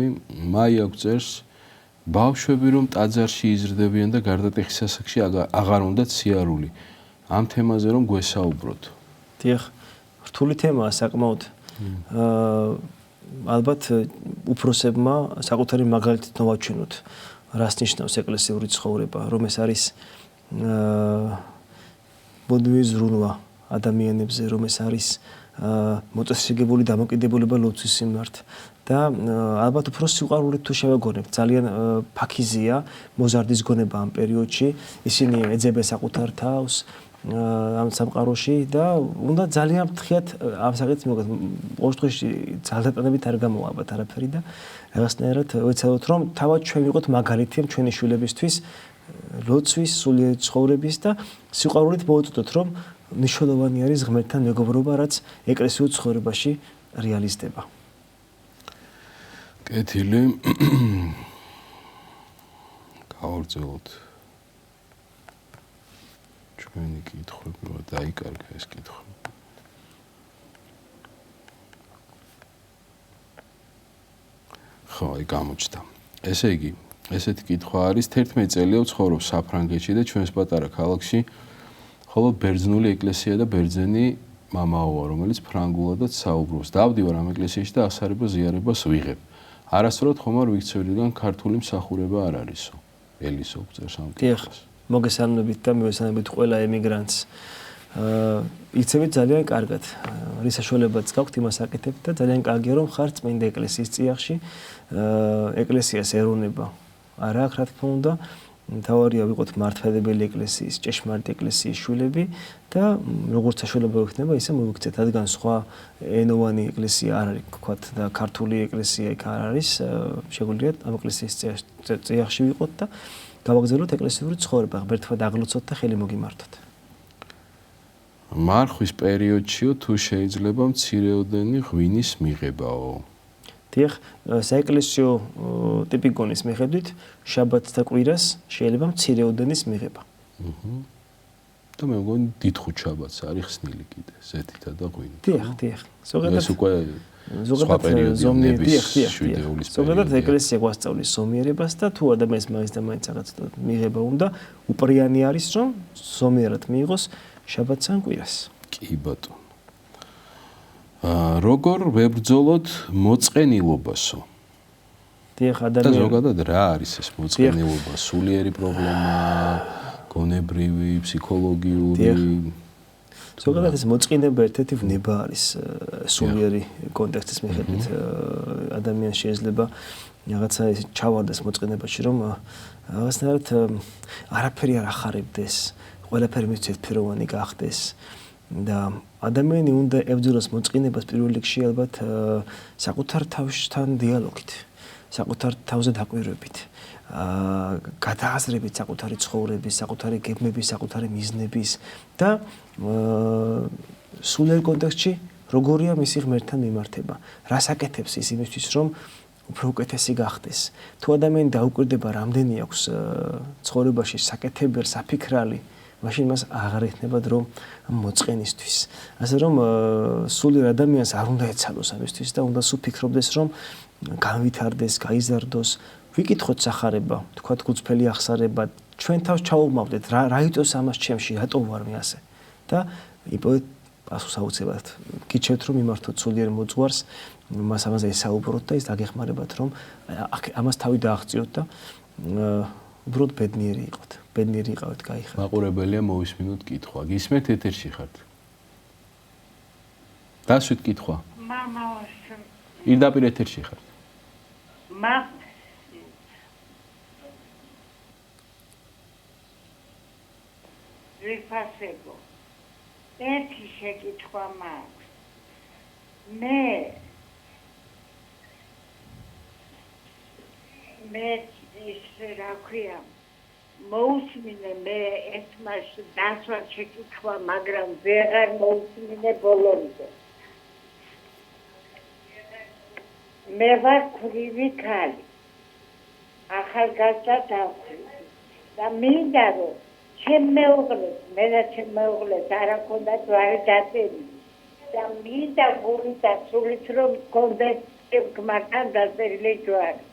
მაია გწერს ბავშვები რომ ტაძარში იზრდებიან და გარდატეხის ასაკში აღარ უნდათ სიარული ამ თემაზე რომ გვესაუბროთ დიახ რთული თემაა საკმაოდ ალბათ უფროსებმა საკუთარი მაგალითით ნოვაჩვენოთ რას ნიშნავს ეკლესიური ცხოვრება რომ ეს არის ბოდვი ზრუნვა ადამიანებზე რომ ეს არის მოწესრიგებული დამოკიდებულება ლოცვის მიმართ და ალბათ უფრო სიყვარულით თუ შევაგონებთ ძალიან ფაქიზია მოზარდის გონება ამ პერიოდში ისინი ეძებენ საკუთარ თავს ამ სამყაროში და უნდა ძალიან ფრთხილად ამ საკითხს მოგეთ ყოველ შემთხვევაში ძალდატანებით არ გამოვა ალბათ არაფერი და რაღაცნაირად ვეცადოთ რომ თავად ჩვენ ვიყოთ მაგალითი ჩვენი შვილებისთვის ლოცვის სულიერი ცხოვრების და სიყვარულით მოვაწოდოთ რომ მნიშვნელოვანი არის ღმერთთან მეგობრობა, რაც ეკლესიურ ცხოვრებაში რეალიზდება. კეთილი. გავაგრძელოთ. ჩვენი კითხვები რა დაიკარგა ეს კითხვები. ხო, აი გამოჩნდა. ესე იგი, ესეთი კითხვა არის 11 წელია ვცხოვრობ საფრანგეთში და ჩვენს პატარა ქალაქში ხოლო ბერძნული ეკლესია და ბერძენი მამაოა, რომელიც ფრანგულადაც საუბრობს. დავდივარ ამ ეკლესიაში და ასარება ზიარებას ვიღებ. არასდროს ხომ არ ვიქცევრიდან ქართული მსახურება არ არისო. ელისო წერს ამ კითხვას. მოგესალმებით და მივესალმებით ყველა ემიგრანტს. იცებით ძალიან კარგად, რის საშუალებაც გაქვთ იმას აკეთებთ და ძალიან კარგია რომ ხარ წმინდა ეკლესიის წიაღში, ეკლესიას ეროვნება არა აქვს რა თქმა უნდა, მთავარია ვიყოთ მართლმადიდებელი ეკლესიის, ჭეშმარიტ ეკლესიის შვილები და როგორც საშუალება გვექნება, ისე მოვიქცეთ, რადგან სხვა ენოვანი ეკლესია არ არის, ვთქვათ და ქართული ეკლესია იქ არ არის, შეგვიძლია ამ ეკლესიის წიაღში ვიყოთ და გავაგზავნოთ ეკლესიური ცხოვრება, ღმერთმა დაღლოცოთ და ხელი მოგიმართოთ. მარხვის პერიოდშიო თუ შეიძლება მცირეოდენი ღვინის მიღებაო. დიახ, საეკლესიო ტიპიკონის მიხედვით შაბათს და კვირას შეიძლება მცირეოდენის მიღება. და მე მგონი დიდხუთ შაბათს არის ხსნილი კიდე ზეთითა და ღვინით. დიახ. ზოგადად ზოგადად ეკლესია გვასწავლის ზომიერებას და თუ ადამიანს მაინც და მაინც რაღაც მიღება უნდა, უპრიანი არის რომ ზომიერად მიიღოს შაბათს ან კვირას. კი ბატონო. როგორ ვებრძოლოთ მოწყენილობასო? დიახ, და ზოგადად რა არის ეს მოწყენილობა? სულიერი პრობლემა, გონებრივი, ფსიქოლოგიური? ზოგადად ეს მოწყენება ერთ-ერთი ვნება არის სულიერი კონტექსტის მიხედვით. ადამიანს შეიძლება რაღაცა ჩავარდეს მოწყენებაში, რომ რაღაცნაირად არაფერი არ ახარებდეს, ყველაფერი მის ერთფეროვანი გახდეს. და ადამიანი უნდა ებრძოლოს მოწყენებას პირველ რიგში ალბათ საკუთარ თავისთან დიალოგით, საკუთარ თავზე დაკვირვებით, გადააზრებით საკუთარი ცხოვრების, საკუთარი გეგმების, საკუთარი მიზნების და სულიერ კონტექსტში როგორია მისი ღმერთთან მიმართება, რას აკეთებს ის იმისთვის რომ უფრო უკეთესი გახდეს. თუ ადამიანი დაუკვირდება რამდენი აქვს ცხოვრებაში საკეთებელ, საფიქრალი, მაშინ მას აღარ ეხნება დრო მოწყენისთვის. ასე რომ სულიერ ადამიანს არ უნდა ეცალოს ამისთვის და უნდა სულ ფიქრობდეს რომ განვითარდეს, გაიზარდოს, ვიკითხოთ სახარება, თქვათ გულწრფელი ახსარება, ჩვენ თავს ჩაუმავდეთ, რა იწევს ამას ჩემში, რატო ვარ მე ასე. და იპოვეთ პასუხს აუცილებლად. გიჩვენთ რომ მიმართოთ სულიერ მოძღვარს, მას ამაზე ესაუბროთ და ის დაგეხმარებათ რომ ამას თავი დააღწიოთ და უბრალოდ ბედნიერი იყოთ. ბედნიერი იყავით, გაიხარეთ. მაყურებელია მოვისმინოთ კითხვა. გისმენთ ეთერში ხართ? დასვით კითხვა. პირდაპირ ეთერში ხართ. ვიფასებო. ერთი შეკითხვა მაქვს. მე ის რა ქვია მოусმინე მე ერთმას დასვარ შეკითხვა, მაგრამ ვეღარ მოусმინე ბოლომდე. მე ვარ ქვრივი ქალი. ახალგაზრდა დავხვიდი და მინდა რომ ჩემ მეუღლეს, მე და ჩემ მეუღლეს არ აქონდა ჯვარი დაწერილი და მინდა გული და სულით რომ მქონდეს გმართან დაწერილი ჯვარი.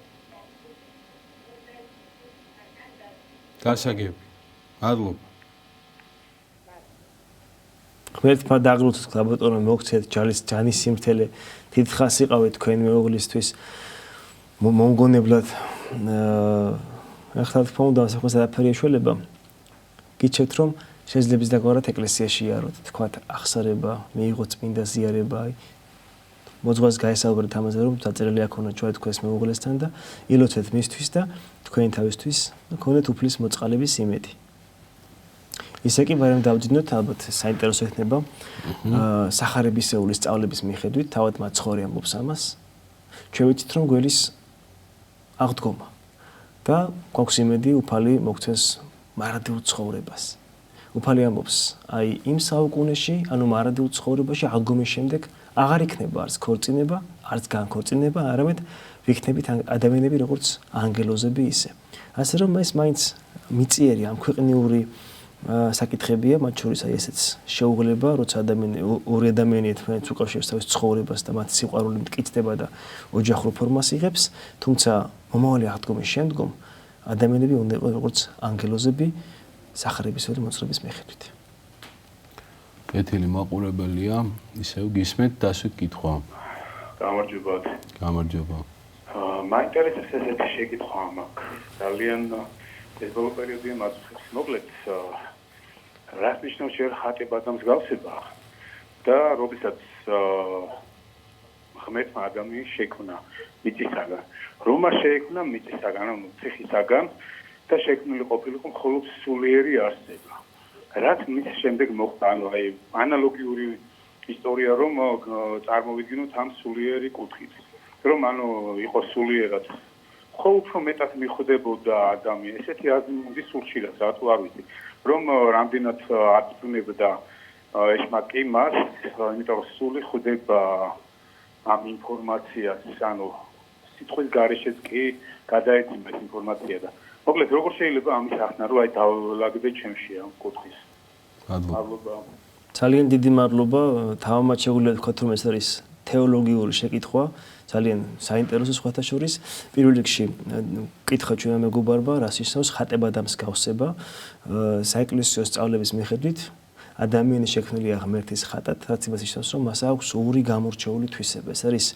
გასაგები. მადლობა. ღმერთმა დაღლოცოთ ბატონო, მოგცეთ ჯანის სიმართლე, დიდხანს იყავით თქვენ მეუღლისთვის. მომგონებლად ახლა თქმა უნდა საქმეს არაფერი ეშველება. გიჩვენთ რომ შესაძლებს დაგვარად ეკლესიაში იაროთ, თქვათ ახსარება, მიიღოთ წმინდა ზიარება, მოძღვარს გაესაუბრეთ ამაზე რომ დაწერილი აქონა ჩვენ თქვენს მეუღლესთან და ილოცეთ მისთვის და თქვენ თავისთვის გქონდეთ უფლის მოწყალების იმედი. ისე კი ბარემ დავძინოთ ალბათ საინტერესო იქნება სახარებისეული სწავლების მიხედვით, თავად მაცხოვრე ამბობს ამას. ჩვენ ვიცით რომ გველის აღდგომა და გვაქვს იმედი უფალი მოგცეს მარადილ ცხოვრებას. უფალი ამბობს, აი იმ საუკუნეში, ანუ მარადილ ცხოვრებაში აღდგომის შემდეგ აღარ იქნება არც ქორწინება, არც განქორწინება, არამედ ვიქნებით ადამიანები როგორც ანგელოზები ისე. ასე რომ ეს მაინც მიწიერი ამ ქვეყნიური საკითხებია, მათ შორის აი ესეც შეუღლება, როცა ორი ადამიანი ერთმანეთს უკავშირებს თავის ცხოვრებას და მათ სიყვარული მტკიცდება და ოჯახურ ფორმას იღებს, თუმცა მომავალი აღდგომის შემდგომ ადამიანები უნდა იყოს როგორც ანგელოზები სახარებისეული მოძღვრების მიხედვით. კეთილი მაყურებელია, ისევ გისმენთ დასვით კითხვა. გამარჯობა. გამარჯობა. მაინტერესებს ესეთი შეკითხვა მაქვს. ძალიან ეს ბოლო პერიოდია მაწუხებს. მოკლედ რას ნიშნავს ჯერ ხატება და მსგავსება და როდესაც ღმერთმა ადამიანს შექმნა მიწისაგან რომა შექმნა მიწისაგან ანუ ციხისაგან და შექმნილი ყოფილიყო მხოლოდ სულიერი არსება რაც მის შემდეგ მოხდა ანუ აი ანალოგიური ისტორია რომ წარმოვიდგინოთ ამ სულიერი კუთხით რომ ანუ იყო სულიერად ხო უფრო მეტად მიხვდებოდა ადამიანი ესეთი აზრი სულშილას რატო არ ვიცი რომ რამდენად აწვნებდა ეშმაკი მას იმიტომ რომ სული ხვდება ამ ინფორმაციას ანუ სიტყვის გარეშეც კი გადაეცემა ეს ინფორმაცია და მოკლედ როგორ შეიძლება ამის ახსნა რომ აი დავლაგდე ჩემში ამ კუთხის მადლობა ძალიან დიდი მადლობა თავმაც შეგვიძლია ვთქვათ რომ ეს არის თეოლოგიური შეკითხვა ძალიან საინტერესო სხვათა შორის პირველ რიგში კითხვა ჩვენმა მეგობარმა რას ნიშნავს ხატება და მსგავსება საეკლესიო სწავლების მიხედვით ადამიანის შექმნილია ღმერთის ხატად რაც იმას ნიშნავს რომ მას აქვს ორი გამორჩეული თვისება ეს არის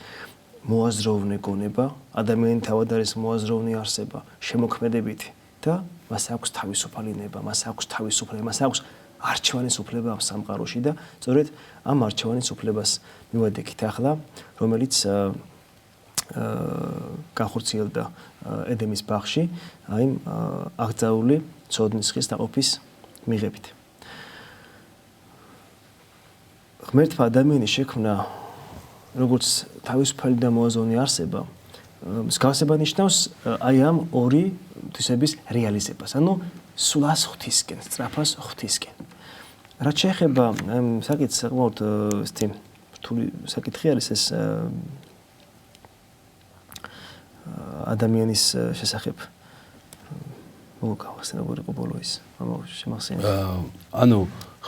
მოაზროვნე გონება ადამიანი თავად არის მოაზროვნე არსება შემოქმედებითი და მას აქვს თავისუფალი ნება მას აქვს თავისუფლება მას აქვს არჩევანის უფლება ამ სამყაროში და სწორედ ამ არჩევანის უფლებას მივადგეთ ახლა რომელიც განხორციელდა ედემის ბაღში აი აღწეული ცოდნის ხის დაყოფის მიღებით ღმერთმა ადამიანის შექმნა როგორც თავისუფალი და მოაზროვნე არსება მსგავსება ნიშნავს აი ამ ორი თვისების რეალიზებას ანუ სულას ღვთისკენ სწრაფას ღვთისკენ რაც შეეხება საკითხს საკმაოდ ესეთი რთული საკითხი არის ეს ადამიანის შესახებ მოგავას როგორ იყო ბოლო ის შემახსენე ანუ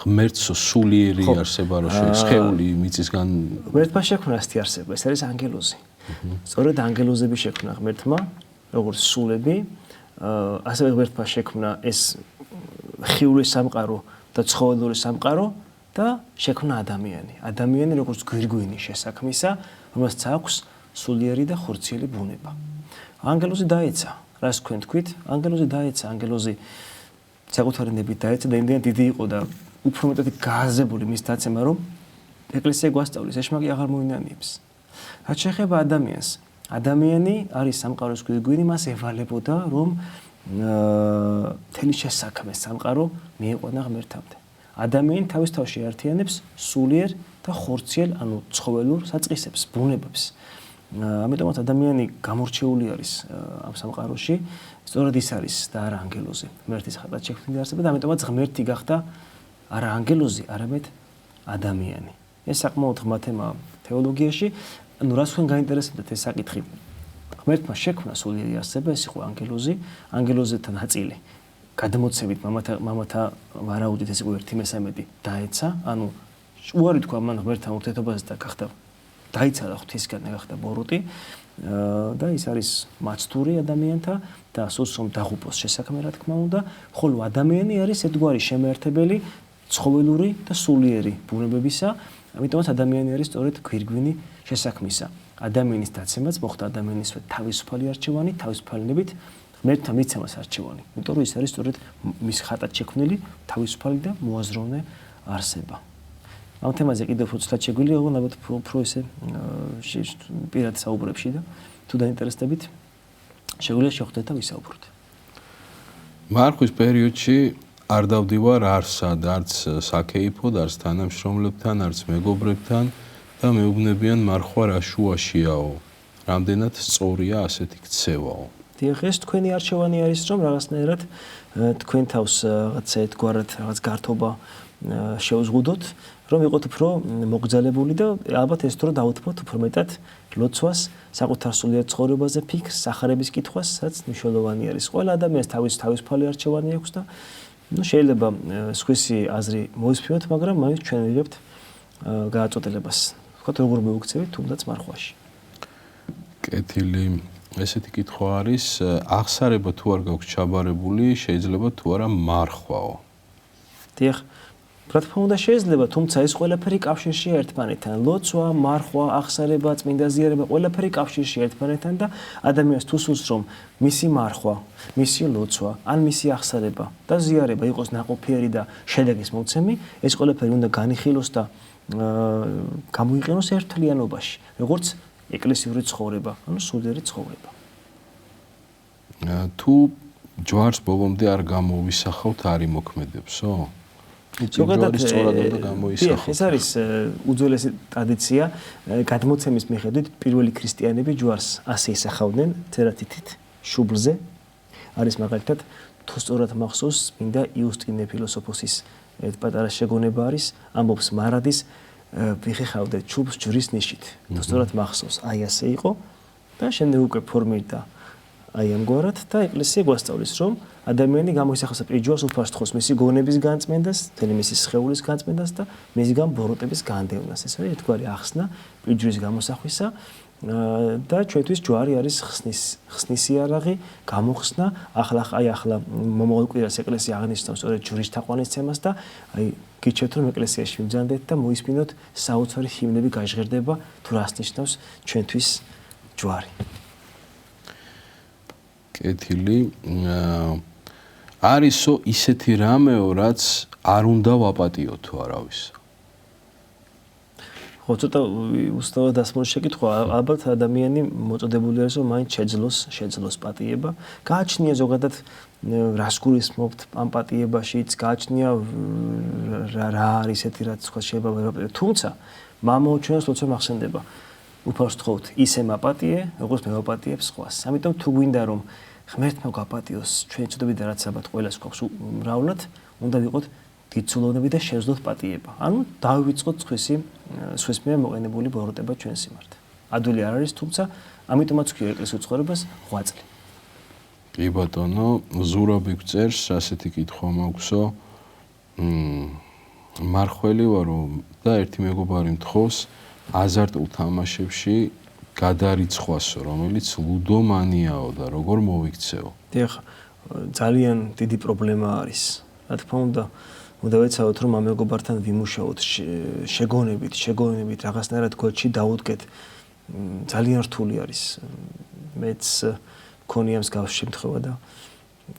ღმერთს სულიერი არსება რო შეეხული მიწისგან ღმერთმა შექმნა ასეთი არსება ეს არის ანგელოზი სწორედ ანგელოზები შექმნა ღმერთმა როგორც სულები ასევე ღმერთმა შექმნა ეს ხიული სამყარო და ცხოველური სამყარო და შექმნა ადამიანი როგორც გვირგვინი შესაქმისა რომელსაც აქვს სულიერი და ხორციელი ბუნება ანგელოზი დაეცა რას თქვენ თქვით ანგელოზი დაეცა ანგელოზი საკუთარი ნებით დაეცა და იმდენად დიდი იყო და უფრო მეტად გააზრებული მის დაცემა რომ ეკლესია გვასწავლის ეშმაკი აღარ მოინანიებს რაც შეეხება ადამიანს ადამიანი არის სამყაროს გვირგვინი მას ევალებოდა რომ თელი შესაქმე სამყარო მიიყვანა ღმერთამდე ადამიანი თავის თავში ერთიანებს სულიერ და ხორციელ ანუ ცხოველურ საწყისებს ბუნებებს ამიტომაც ადამიანი გამორჩეული არის ამ სამყაროში სწორედ ის არის და არა ანგელოზი ღმერთის ხატად შექმნილი არსება და ამიტომაც ღმერთი გახდა არა ანგელოზი არამედ ადამიანი ეს საკმაოდ ღრმა თემაა თეოლოგიაში ანუ რაც თქვენ გაინტერესებდათ ეს საკითხი ღმერთმა შექმნა სულიერი არსება ეს იყო ანგელოზებთან ნაწილი გადმოცემით მამათა ვარაუდით ეს იყო 1/13 დაეცა ანუ უარი თქვა მან ღმერთთან ურთიერთობაზე და გახდა დაიცალა ღვთისგან გახდა ბოროტი და ის არის მაცდური ადამიანთა და სულს რომ დაღუპოს შესაქმე რა თქმა უნდა ხოლო ადამიანი არის ერთგვარი შემაერთებელი ცხოველური და სულიერი ბუნებებისა ამიტომაც ადამიანი არის სწორედ გვირგვინი შესაქმისა ადამიანის დაცემაც მოხდა ადამიანის თავისუფალი არჩევანი თავისუფალნებით ღმერთთან მიცემას არჩევანი იმიტომ რომ ის არის სწორედ მის ხატად შექმნილი თავისუფალი და მოაზროვნე არსება ამ თემაზე კიდევ უცბად შეგვიძლია ალბათ უფრო ესე პირად საუბრებში და თუ დაინტერესდებით შეგვიძლია შევხვდეთ და ვისაუბროთ მარხვის პერიოდში არ დავდივარ არსად არც საქეიფოდ არც თანამშრომლებთან არც მეგობრებთან და მეუბნებიან მარხვა რა შუაშიაო რამდენად სწორია ასეთი ქცევაო დიახ ეს თქვენი არჩევანი არის რომ რაღაცნაირად თქვენ თავს რაღაცა ერთგვარად რაღაც გართობა შეუზღუდოთ რომ იყოთ უფრო მოგზალებული და ალბათ ეს დრო დავუთმოთ უფრო მეტად ლოცვას საკუთარ სულიერ ცხოვრებაზე ფიქრს სახარების კითხვას რაც მნიშვნელოვანი არის ყველა ადამიანს თავისუფალი არჩევანი აქვს და ну შეიძლება სხვისი აზრი მოისმინოთ მაგრამ მაინც ჩვენ ვიღებთ გააწოდელებას ვთქვათ როგორ მოვიქცევით თუნდაც მარხვაში კეთილი ესეთი კითხვა არის აღსარება თუ არ გაქვს ჩაბარებული შეიძლება თუ არა მარხვაო დიახ რა თქმა უნდა შეიძლება, თუმცა ეს ყველაფერი კავშირშია ერთმანეთთან. ლოცვა, მარხვა, აღსარება, წმინდა ზიარება, ყველაფერი კავშირშია ერთმანეთთან და ადამიანს თუ სურს რომ მისი მარხვა, მისი ლოცვა, ან მისი აღსარება და ზიარება იყოს ნაყოფიერი და შედეგის მოცემი, ეს ყველაფერი უნდა განიხილოს და გამოიყენოს ერთთლიანობაში, როგორც ეკლესიური ცხოვრება, ანუ სულიერი ცხოვრება. თუ ჯვარს ბოლომდე არ გამოვისახავთ, არ იმოქმედებსო? ზოგადად ეს არის უძველესი ტრადიცია, გადმოცემის მიხედვით პირველი ქრისტიანები ჯვარს ასე ისახავდნენ, წერათითით, შუბლზე. არის მაგალითად თუ სწორად მახსოვს, წმინდა იუსტინე ფილოსოფოსის ერთ პატარა შეგონება არის, ამბობს მარადის ვიხეხავდე ჩუბს ჯვრის ნიშით. თუ სწორად მახსოვს, აი ასე იყო და შემდეგ უკვე ფორმირდა აი ამგვარად და ეკლესია გვასწავლის, რომ ადამიანი გამოისახოს პრიჯვარს უფასთხოს მისი გონების განწმენდას, თელი მისი სხეულის განწმენდას და მისგან ბოროტების განდევნას. ეს არის ერთგვარი ახსნა პრიჯვრის გამოსახვისა და ჩვენთვის ჯვარი არის ხსნის იარაღი, გამოხსნა, ახლა მომავალ კვირას ეკლესია აღნიშნავს სწორედ ჯვრის თაყვანისცემას და აი გიჩვენებთ რომ ეკლესიაში ვიბრძანდეთ და მოისმინოთ საოცარი ჰიმნები გაჟღერდება თუ რას ნიშნავს ჩვენთვის ჯვარი. კეთილი არისო ისეთი რამეო, რაც არ უნდა ვაპატიო თუ არავის. ხო, ცოტა უსწავლად დასმული შეკითხვა, ალბათ ადამიანი მოწოდებული არის, რომ მაინც შეძლოს პატიება. გააჩნია ზოგადად რას გულისხმობთ ამ პატიებაშიც, გააჩნია რა არის ესეთი, რაც თქვა შეიძლება ვერ ვაპატიო. თუმცა მამაო ჩვენს ლოცვა მახსენდება. უფალს ვთხოვთ, ისე მაპატიე, როგორც მე ვაპატიებ სხვას. ამიტომ თუ გვინდა რომ ღმერთმა გვაპატიოს, ჩვენ ცოდები და რაც ალბათ ყველას გვაქვს მრავლად, უნდა ვიყოთ დიდწულოვნები და შევძლოთ პატიება. ანუ დავივიწყოთ სხვის მიერ მოყენებული ბოროტება ჩვენს მიმართ. ადვილი არ არის, თუმცა ამიტომაც ვქია ეკლესიურ ცხოვრებას ღვაწლი. კი ბატონო, ზურაბი გწერს, ასეთი კითხვა მაქვსო. მარხველი ვარო და ერთი მეგობარი მთხოვს აზარტულ თამაშებში გადარიცხვასო, რომელიც ლუდომანიაო და როგორ მოვიქცეო. დიახ, ძალიან დიდი პრობლემა არის. რა თქმა უნდა ვეცადოთ რომ ამ მეგობართან ვიმუშაოთ შეგონებით რაღაცნაირად გვერდში დავუდგეთ. ძალიან რთული არის. მეც მქონია მსგავსი შემთხვევა და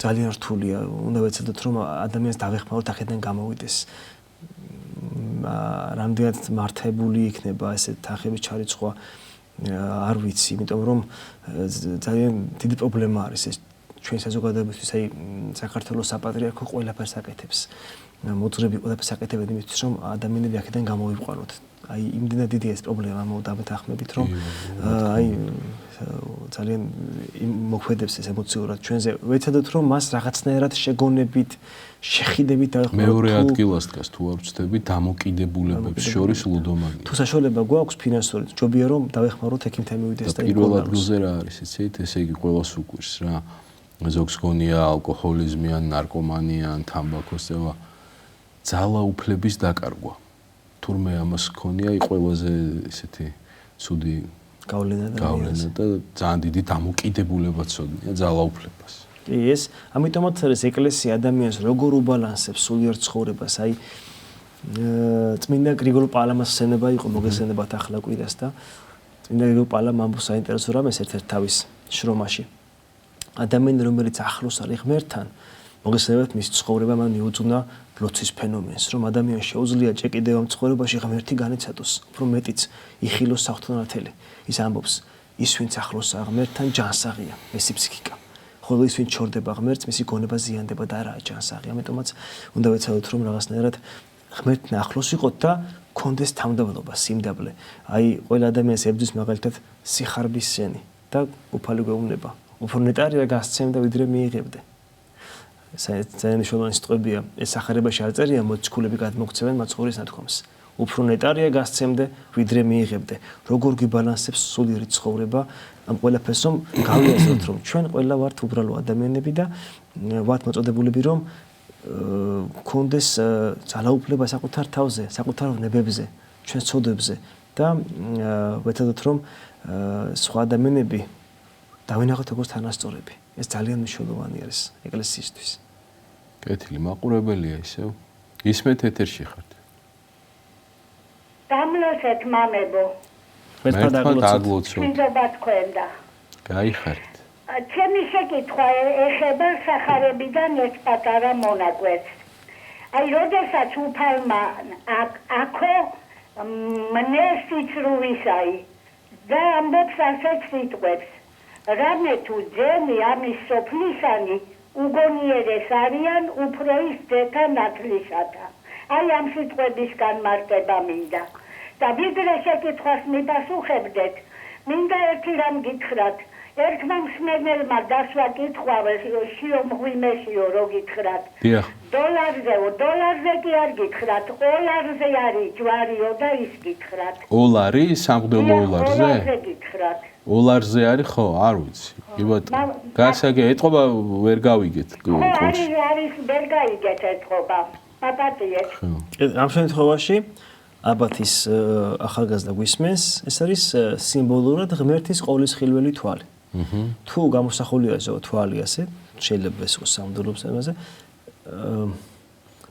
ძალიან რთულია. უნდა ვეცადოთ რომ ადამიანს დავეხმაროთ აქედან გამოვიდეს. რამდენად მართებული იქნება ესე თანხების ჩარიცხვა არ ვიცი, იმიტომ რომ ძალიან დიდი პრობლემა არის ეს ჩვენ საზოგადოებისთვის, აი საქართველოს საპატრიარქო ყველაფერს აკეთებს. მოძღვრები ყველაფერს აკეთებენ იმისთვის, რომ ადამიანები აქედან გამოვიყვანოთ. აი იმდენად დიდი ეს პრობლემა მოდამეთახმებით, რომ აი ძალიან მოქმედებს ეს ემოციურად ჩვენზე. ვეცადოთ რომ მას რაღაცნაირად შეგონებით, შეხიდებით დაეხმაროთ. მეორე ადგილას დგას თუ არ ვწდები დამოკიდებულებებს შორის ლუდომანია. თუ საშუალება გვაქვს ფინანსური, ჯობია რომ დავეხმაროთ ექიმთან მივიდეს და პირველ ადგილზე რა არის, იცით, ესე იგი ყველას უკვირს რა. ზოგს გონია ალკოჰოლიზმი ან ნარკომანია ან თამბაქოს წევა. ძალაუფლების დაკარგვა. თურმე ამას ქონია ყველაზე ისეთი ცუდი გავლენა და ძალიან დიდი დამოკიდებულება ცოდნია ძალაუფლებას. კი, ეს ამიტომაც არის ეკლესია ადამიანს როგორ უბალანსებს სულიერ ცხოვრებას. აი წმინდა გრიგოლ პალამას სცენება იყო მოგესწრებათ ახლა კვირას და წმინდა გრიგოლ პალამ ამბობს საინტერესო რამეს ერთ-ერთ თავის შრომაში. ადამიანი რომელიც ახლოს არის ღმერთთან, მოგესწრებათ მის ცხოვრება მან მიუძღვნა ლოცვის ფენომენს, რომ ადამიანს შეუძლია ჯერ კიდევ ამ ცხოვრებაში ღმერთი განიცადოს, უფრო მეტიც იხილოს საღვთო-ნათელი. ის ამბობს, ის ვინც ახლოსაა ღმერთთან ჯანსაღია, მისი ფსიქიკა. ხოლო ის ვინც ჩორდება ღმერთს, მისი გონება ზიანდება და არაა ჯანსაღი. ამიტომაც უნდა ვეცადოთ რომ რაღაცნაირად ღმერთთან ახლოს ვიყოთ და გქონდეს თავმდაბლობა, სიმდაბლე. აი ყველა ადამიანს ებრძვის მაგალითად სიხარბის სენი და უფალი გვეუბნება. უფრო ნეტარია გასცემდა ვიდრე მიიღებდე. ძალიან მნიშვნელოვანი სიტყვებია. ეს სახარებაში არ წერია მოციქულები გადმოგცემენ მაცხოვრის ნათქვამს. უფრო ნეტარია გასცემდე ვიდრე მიიღებდე. როგორ გვიბალანსებს სულიერი ცხოვრება ამ ყველაფერს რომ გავიაზროთ რომ ჩვენ ყველა ვართ უბრალო ადამიანები და ვართ მოწოდებულები რომ გქონდეს ძალაუფლება საკუთარ თავზე, საკუთარ ნებებზე, ჩვენ ცოდვებზე და ვეცადოთ რომ სხვა ადამიანები დავინახოთ როგორც თანასწორები. ეს ძალიან მნიშვნელოვანი არის ეკლესიისთვის. კეთილი მაყურებელია ისევ. ისმეთ ეთერში ხართ. გამლოცეთ მამებო. მერტად აგლოცოთ. მიზობა თქვენდა. გაიხარით. ჩემი შეკითხვა ეხება სახარებიდან ერთ პატარა მონაკვეთს. აი, როდესაც უფალმა აქო მნესიცრუვისაი და ამბობს ასეთ სიტყვებს. რამე თუ ძენი ამის სოფლისანი უგონიერეს არიან უფრო ის ძეთა ნათლისათა. აი ამ სიტყვების განმარტება მინდა. და ვიდრე შეკითხვას მიპასუხებდეთ, მინდა ერთი რამ გითხრათ. ერთმა მსმენელმა დასვა კითხვა შიომღვიმეშიო რო გითხრათ. დოლარზე კი არ გითხრათ, ოლარზე არის ჯვარიო და ის გითხრათ. ოლარი, სამღვდელო ოლარზე? ოლარზე გითხრათ. ოლარზე არის ხო? არ ვიცი. კი ბატონო. გასაგე ეთყობა ვერ გავიგეთ. არის ვერ გაიგეთ ეთყობა. პაპატიეთ. ამ შემთხვევაში აბათის ახალგაზრდა გვისმენს, ეს არის სიმბოლურად ღმერთის ყოვლისხილველი თვალი. თუ გამოსახულია ეს თვალი ასე, შეიძლება ეს იყოს სამდულობს ამაზე.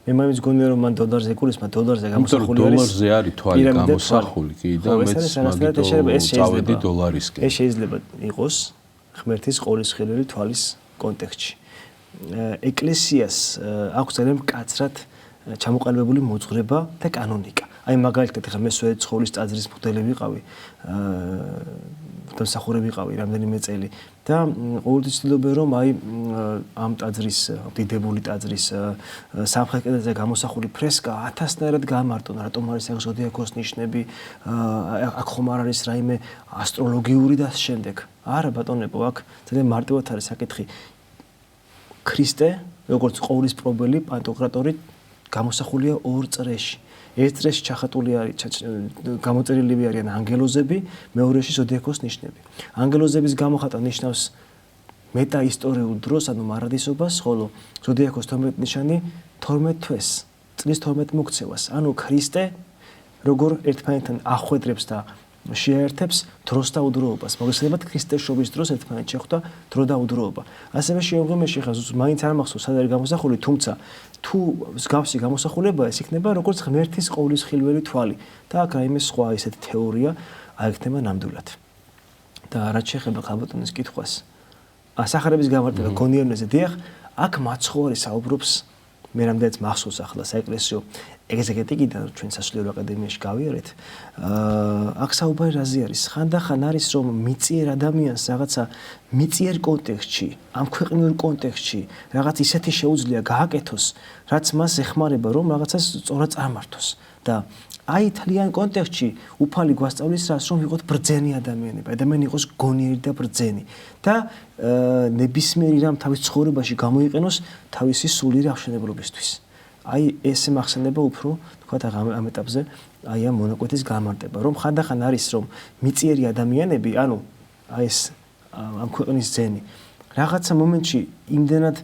მე მაინც გონია რომ მან დოლარზე გულისმა დოლარზე გამოსახული არის. დოლარზე არის თვალი გამოსახული, კი და მეც წავედი დოლარისკენ. ეს შეიძლება იყოს ღმერთის ყოვლისხილველი თვალის კონტექსტში. ეკლესიას აქვს ძალიან მკაცრად ჩამოყალიბებული მოძღვრება და კანონიკა. აი მაგალითად ხა მე სვედი ცხოვლის ტაძრის მღვდელი ვიყავი, დამსახურე ვიყავი რამდენიმე წელი და ყოველთვის ვცდილობდი რომ აი ამ ტაძრის, დიდებული ტაძრის სამხრეთ კედელზე გამოსახული ფრესკა 1000-ნაირად გამარტონ, რატომ არის აქ ზოდიაქოს ნიშნები, აქ ხომ არ არის რაიმე ასტროლოგიური და შემდეგ. არა ბატონებო, აქ ძალიან მარტივად არის საკითხი. ქრისტე, როგორც ყოვლის პრობელი პანტოკრატორი გამოსახულია ორ წრეში. ერთ წრეში ჩახატული არის გამოწერილები არიან ანგელოზები, მეორეში ზოდიაქოს ნიშნები. ანგელოზების გამოხატვა ნიშნავს მეტაისტორიულ დროს, ანუ მარადისობას, ხოლო ზოდიაქოს 12 ნიშანი 12 თვეს, წლის 12 მოქცევას. ანუ ქრისტე როგორ ერთმანეთთან ახვედრებს და შეერთებს დროს და უდროობას. მოგესალმებით ქრისტეშობის დროს ერთმანეთს შეხვდა დრო და უდროობა. ასევე შეუღიმეში ხაზ მაინც არ მახსოვს სად არის გამოსახული, თუმცა თუ მსგავსი გამოსახულება ეს იქნება როგორც ღმერთის ყოვლისხილველი თვალი და აქ რაიმე სხვა ესეთი თეორია აიქნება ნამდვილად. და რაც შეეხება ხალბატონის კითხვას, სახარების გამარტება გონიერნეზე დიახ, აქ მაცხოვარი საუბრობს მე რამდენიც მახსოვს ახლა საეკლესიო ეგზეგეტიკიდან ჩვენ სასულიერო აკადემიაში გავიარეთ. აქ საუბარი რაზე არის? ხანდახან არის რომ მიწიერ ადამიანს რაღაცა მიწიერ კონტექსტში, ამ ქვეყნიურ კონტექსტში რაღაც ისეთი შეუძლია გააკეთოს, რაც მას ეხმარება რომ რაღაცას სწორად წარმართოს. და აი თლიან კონტექსტში უფალი გვასწავლის რას რომ ვიყოთ ბრძენი ადამიანები, ადამიანი იყოს გონიერი და ბრძენი და ნებისმიერი რამ თავის ცხოვრებაში გამოიყენოს თავისი სულიერი აღშენებლობისთვის. აი ეს მახსენდება უფრო თქვათ ამ ეტაპზე აი ამ მონაკვეთის გამარტება, რომ ხანდახან არის რომ მიწიერი ადამიანები, ანუ აი ეს ამ ქვეყნის ძენი რაღაცა მომენტში იმდენად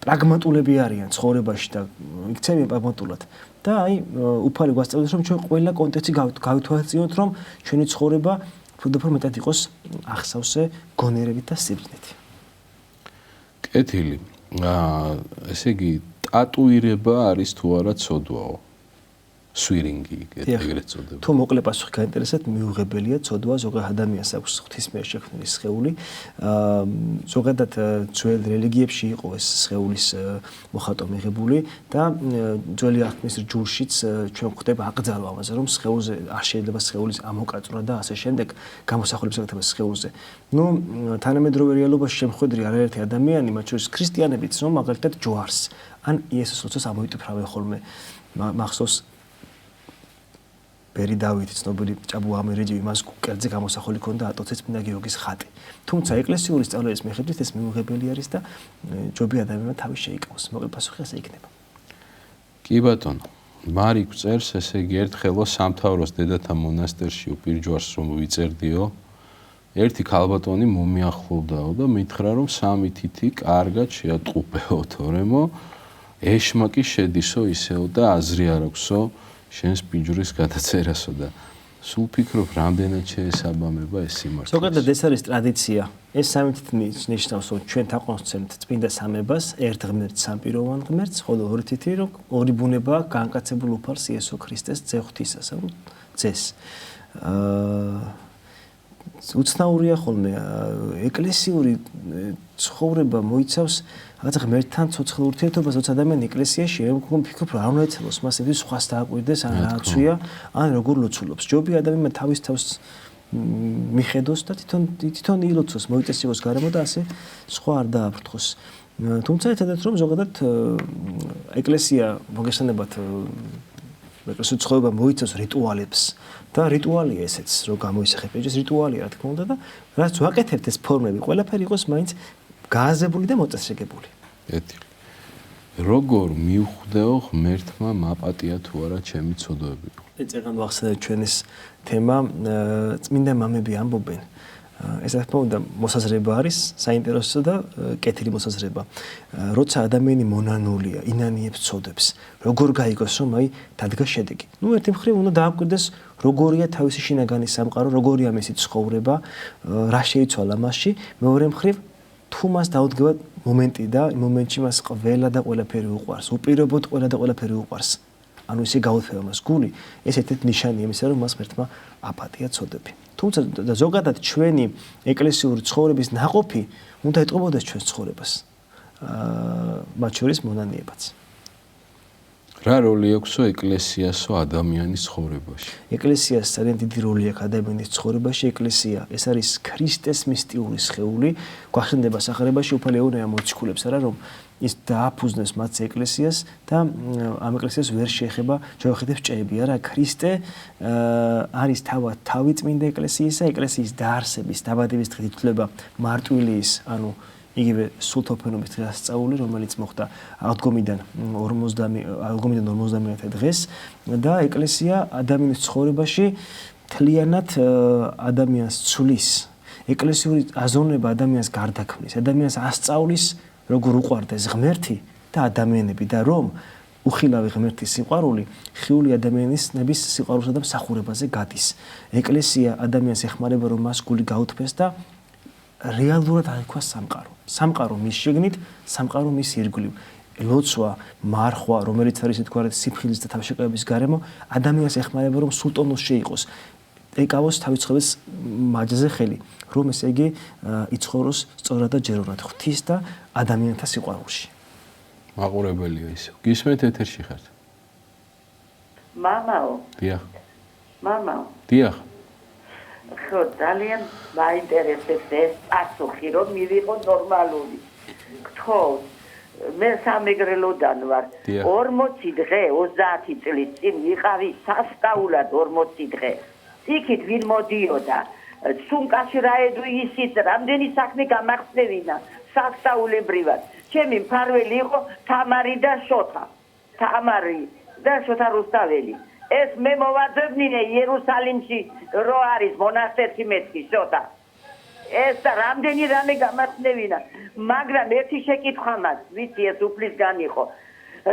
პრაგმატულები არიან ცხოვრებაში და იქცევიან პრაგმატულად. და აი უფალი გვასწავლის რომ ჩვენ ყველა კონტექსტი გავითვალისწინოთ რომ ჩვენი ცხოვრება უფრო მეტად იყოს ახსავსე გონერებით და სიბრძნით. კეთილი. ესე იგი ტატუირება არის თუ არა ცოდვაო? სვირინგი ეგრეთ წოდება. თუ მოკლე პასუხი გაინტერესებთ, მიუღებელია ცოდვა, ზოგადად ადამიანს აქვს ღვთისმიერ შექმნილი სხეული. ზოგადად ძველ რელიგიებში იყო ეს სხეულის მოხატვა მიღებული და ძველი აღთქმის ჯურშიც ჩვენ გვხვდება აკრძალვა ამაზე, რომ სხეულზე არ შეიძლება სხეულის ამოკაწვრა და ასე შემდეგ გამოსახულების აკეთება სხეულზე. ნუ თანამედროვე რეალობაში შემხვედრი არაერთი ადამიანი, მათ შორის ქრისტიანებიც, რომ მაგალითად ჯვარს ან იესოს ლოცვას ამოიტვრავენ ხოლმე. მახსოვს ბერი დავითი ცნობილი ჭაბუ ამერეჯი იმას კერძზე გამოსახული ქონდა ატოცეს წმინდა გიორგის ხატი. თუმცა ეკლესიური სწავლების მიხედვით ეს მიუღებელი არის და ჯობია ადამიანმა თავი შეიკავოს. მოკლე პასუხი ასე იქნება. კი ბატონო, მარიკ წერს, ესე იგი ერთხელო სამთავროს დედათა მონასტერში უპირჯვარს რომ ვიწერდიო, ერთი ქალბატონი მომიახლოვდაო და მითხრა რომ სამი თითი კარგად შეატყუპეო თორემო ეშმაკი შედისო ისეო და აზრი არ აქვსო შენს პიჯურის გადაწერასო და სულ ფიქრობ, რამდენად შეესაბამება ეს სიმართლე. ზოგადად ეს არის ტრადიცია. ეს სამით ნიშნავს, რომ ჩვენ თაყვანს წმინდა სამებას, ერთ ღმერთს, სამპიროვან ღმერთს, ხოლო ორი თითი, რომ ორი ბუნება განკაცებულ უფალს იესო ქრისტეს ძე ღვთისას, ძეს. უცნაურია ხოლმე ეკლესიური ცხოვრება მოიცავს რაღაც ღმერთთან ცოცხალ ურთიერთობას, როცა ადამიანი ეკლესიაში ვფიქრობ, რა უნდა ეცელოს, მას ეს სხვას დააკვირდეს, ან რააცვია, ან როგორ ლოცულობს. ჯობია ადამიანმა თავის თავს მიხედოს და თვითონ ილოცოს, მოიწესრიგოს გარემო და ასე სხვა არ დააფრთხოს. თუმცა ერთადაც რომ ზოგადად ეკლესია მოგესალმებათ ეკლესიის ცხოვრება მოიცავს რიტუალებს და რიტუალია ესეც, რომ გამოისახება, ეს რიტუალია, რა თქმა უნდა და რაც ვაკეთებთ ეს ფორმები, ყველაფერი იყოს მაინც გააზებული და მოწესრიგებული. როგორ მივხვდეო ღმერთმა მაპატია თუ არა ჩემი ცოდვები? წეგან ვახსენე ჩვენის თემა, წმინდა მამები ამბობენ. ეს რა თქმა უნდა მოსაზრება არის, საინტერესო და კეთილი მოსაზრება. როცა ადამიანი მონანულია, ინანიებს ცოდებს, როგორ გაიგოს, რომ აი დადგა შედეგი. ერთი მხრივ უნდა დააკვირდეს, როგორია თავისი შინაგანი სამყარო, როგორია მისი ცხოვრება, რა შეიცვალა მასში. მეორე მხრივ თუ მას დაუდგება მომენტი და იმ მომენტში მას ყველა და ყველაფერი უყვარს, უპირობოდ ყველა და ყველაფერი უყვარს. ანუ ისე გაუთხება მას გული, ეს ერთ-ერთი ნიშანია იმისა, რომ მას ღმერთმა აპატია ცოდები. თუმცა ზოგადად ჩვენი ეკლესიური ცხოვრების ნაყოფი უნდა ეტყობოდეს ჩვენს ცხოვრებას. მათ შორის მონანიებაც. რა როლი აქვს ეკლესიასო ადამიანის ცხოვრებაში? ეკლესიას ძალიან დიდი როლი აქვს ადამიანის ცხოვრებაში. ეკლესია ეს არის ქრისტეს მისტიური სხეული. გვახსენდება სახარებაში უფალი ეუნეა მოციქულებს არა რომ ის დააფუძნეს მათ ეკლესიას და ამ ეკლესიას ვერ შეეხება ჯოხეთებს ჭეები არა ქრისტე არის თავი წმინდა ეკლესიისა, ეკლესიის დაარსების დაბადების დღით ითვლება მარტვილის ანუ იგივე სულთოფენობის დღესასწაული, რომელიც მოხდა აღდგომიდან 50 დღეს და ეკლესია ადამიანის ცხოვრებაში მთლიანად ადამიანს ცვლის. ეკლესიური აზროვნება ადამიანს გარდაქმნის, ადამიანს ასწავლის როგორ უყვარდეს ღმერთი და ადამიანები და რომ უხილავი ღმერთის სიყვარული ხიული ადამიანის ნების სიყვარულსა და მსახურებაზე გადის. ეკლესია ადამიანს ეხმარება რომ მას გული გაუთფეს და რეალურად აიქვა სამყარო. სამყარო მის შიგნით, სამყარო მის ირგვლივ. ლოცვა, მარხვა, რომელიც არის თქوارეთ სიფხილის და თავშეკავების გარემო, ადამიანს ეხმარება რომ სულ ტონუსში იყოს. ეკავოს თავის ცხოვრების მაჯზე ხელი, რომ ესე იგი იცხოვროს სწორად და ჯერურად ღვთის და ადამიანთა სიყვარულში. მაყურებელია ისე. გისმენთ ეთერში ხართ? მამაო. დიახ. მამაო. დიახ. ხო, ძალიან მაინტერესებს ეს პასუხი, რომ მივიღო ნორმალური. გთხოვთ, მე სამეგრელოდან ვარ. 40 დღე, 30 წლის წინ ვიყავი სასწაულად 40 დღე. იქით ვინ მოდიოდა? სუმკაში რა ედვი ისიც, რამდენი საქმე გამახსნევინა სასწაულებრივად. ჩემი მფარველი იყო თამარი და შოთა. თამარი და შოთა რუსთაველი. ეს მე მოვაძებნინე იერუსალიმში რო არის მონასტერში მეთქი შოთა. ეს და რამდენი რამე გამახსნევინა, მაგრამ ერთი შეკითხვა მაქვს, ვიცი ეს უფლისგან იყო.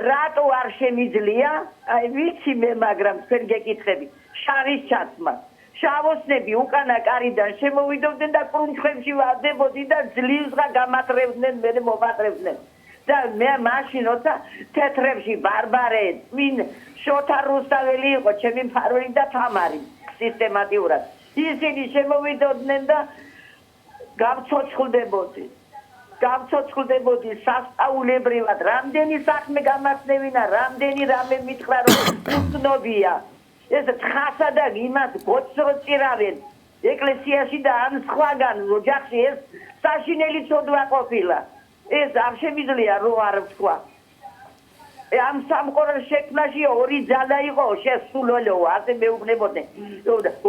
რატო არ შემიძლია? აი ვიცი მე, მაგრამ თქვენ გეკითხები. შარის ჩაცმა. შავოსნები უკანა კარიდან შემოვიდოდნენ და კრუნჩხებში ვარდებოდი და ძლივსღა გამატრევდნენ, მე მომატრევდნენ. და მე მაშინ როცა თეთრებში ბარბარე, წინ შოთა რუსთაველი იყო, ჩემი მფარველი და თამარი სისტემატიურად. ისინი შემოვიდოდნენ და გავცოცხლდებოდი სასწაულებრივად, რამდენი საქმე გამახსნევინა, რამდენი რამე მითხრა რომ უცნობია. ეს ცხასა და იმას გოწრო წირავენ ეკლესიაში და ამ სხვაგან ოჯახში ეს საშინელი ცოდვა ყოფილა. ეს არ შემიძლია რო არ ვთქვა. ამ სამყაროს შექმნაში ორი ძალა იყო შესულოლო, ასე მეუბნებოდნენ.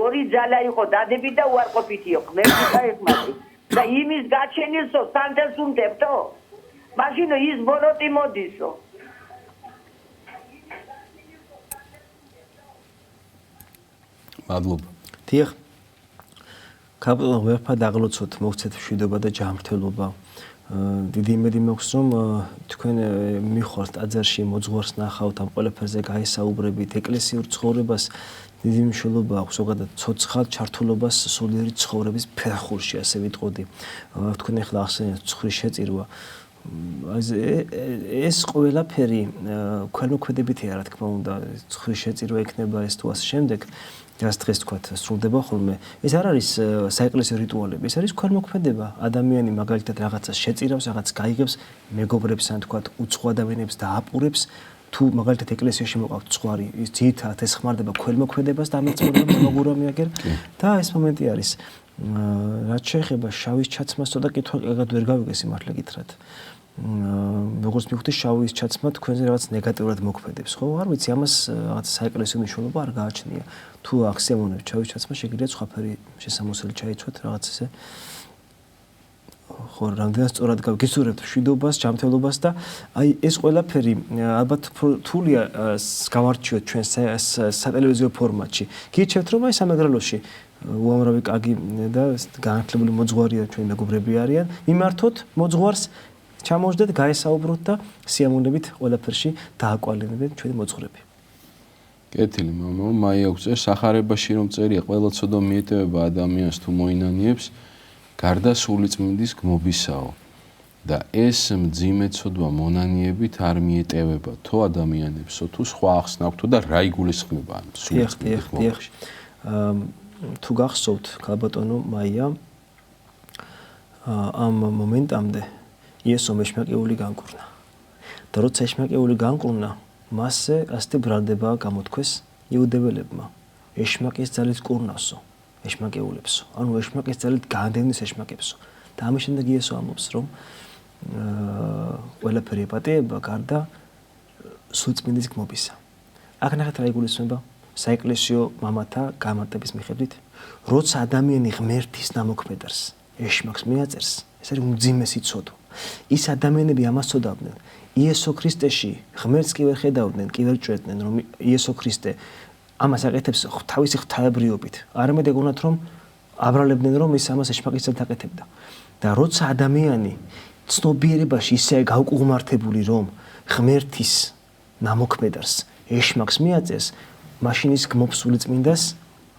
ორი ძალა იყო დადები და უარყოფითი იყო, ღმერთი და ეხმარი. და იმის გაჩენილსო სანთელს უნდებთო? მაშინ ის ბოროტი მოდისო. მადლობა. დიახ. კაპიტან ვერფად აღლოცოთ მოგცეთ მშვიდობა და ჯანმრთელობა. დიდი იმედი მაქვს რომ თქვენ მიხართ ტაძარში მოძღვარს ნახავთ ამ ყველაფერზე გაესაუბრებით ეკლესიურ ცხოვრებას დიდი მნიშვნელობა აქვს ზოგადად ცოცხალ ჩართულობას სულიერი ცხოვრების ფეხურში ასე ვიტყოდი თქვენ ახლა ახსენეთ ცხვრის შეწირვა ეს ყველაფერი ქველმოქმედებითია რა თქმა უნდა ცხვრის შეწირვა იქნება ეს თუ ასე შემდეგ რაც დღეს თქვათ სრულდება ხოლმე ეს არ არის საეკლესიო რიტუალები ეს არის ქველმოქმედება ადამიანი მაგალითად რაღაცას შეწირავს რაღაც გაიგებს მეგობრებს ან თქვათ უცხო ადამიანებს დააპურებს თუ მაგალითად ეკლესიაში მოყავთ ცხვარი ის ძირითადად ესხმარდება ქველმოქმედებას და ამით წოდდება მაგურამი აგერ და ეს მომენტი არის რაც შეეხება შავის ჩაცმას ცოტა კითხვა კარგად ვერ გავიგეს იმართლა გითხრათ როგორც მივხვდი შავის ჩაცმა თქვენზე რაღაც ნეგატიურად მოქმედებს ხო არ ვიცი ამას რაღაც საეკლესიო მნიშვნელობა არ გააჩნია თუ აქსიომონებს შავის ჩაცმა შეგიძლიათ სხვაფერი შესამოსელი ჩაიცვათ რაღაც ესე ხო რამდენად სწორად გაგისურვებთ მშვიდობას ჯანმრთელობას და აი ეს ყველაფერი ალბათ რთულია გავარჩიოთ ჩვენ სატელევიზიო ფორმატში გირჩევთ რომ აი სამეგრელოში უამრავი კარგი და განათლებული მოძღვარია ჩვენი მეგობრები არიან მიმართოთ მოძღვარს ჩამოждეთ გაესაუბროთ და სიამოვნებით ყველაფერში დააკვალინებენ ჩვენი მოძღვრები კეთილი მამო მაი აქვს სახარებაში რომ წერია ყველა ცოდვა მიეტევება ადამიანს თუ მოინანიებს გარდა სულიწმინდის გმობისაო და ეს მძიმე ცოდვა მონანიებით არ მიეტევება თუ ადამიანებსო თუ სხვა ახსნა აქვს თუ და რა იგულისხმება ამ სულიწმინდის გმობაში თუ გახსოვთ ქალბატონო მაია ამ მომენტამდე იესო მეშმაკეული განკურნა და როცა ეშმაკეული განკურნა მასზე ასეთი ბრალდება გამოთქვეს იუდეველებმა ეშმაკის ძალით კურნავსო ეშმაკეულებსო ანუ ეშმაკის ძალით გაანდევნის ეშმაკებსო და ამის შემდეგ იესო ამბობს რომ ყველაფერი აპატიება გარდა სულწმინდის გმობისა აქ ნახეთ რა იგულისხმება საეკლესიო მამათა გამარტების მიხედვით როცა ადამიანი ღმერთის ნამოქმედარს ეშმაკს მიაწერს ეს არის უმძიმესი ცოდვა ის ადამიანები ამას ცოდავდნენ იესო ქრისტეში ღმერთს კი ვერ ხედავდნენ კი ვერ ჭვედნენ რომ იესო ქრისტე ამას აკეთებს თავისი ღვთაებრიობით არამედ ეგონათ რომ აბრალებდნენ რომ ის ამას ეშმაკის ძალით აკეთებდა და როცა ადამიანი ცნობიერებაში ისე გავკუღმართებული რომ ღმერთის ნამოქმედარს ეშმაკს მიაწერს მაშინ ის გმობს სულიწმინდას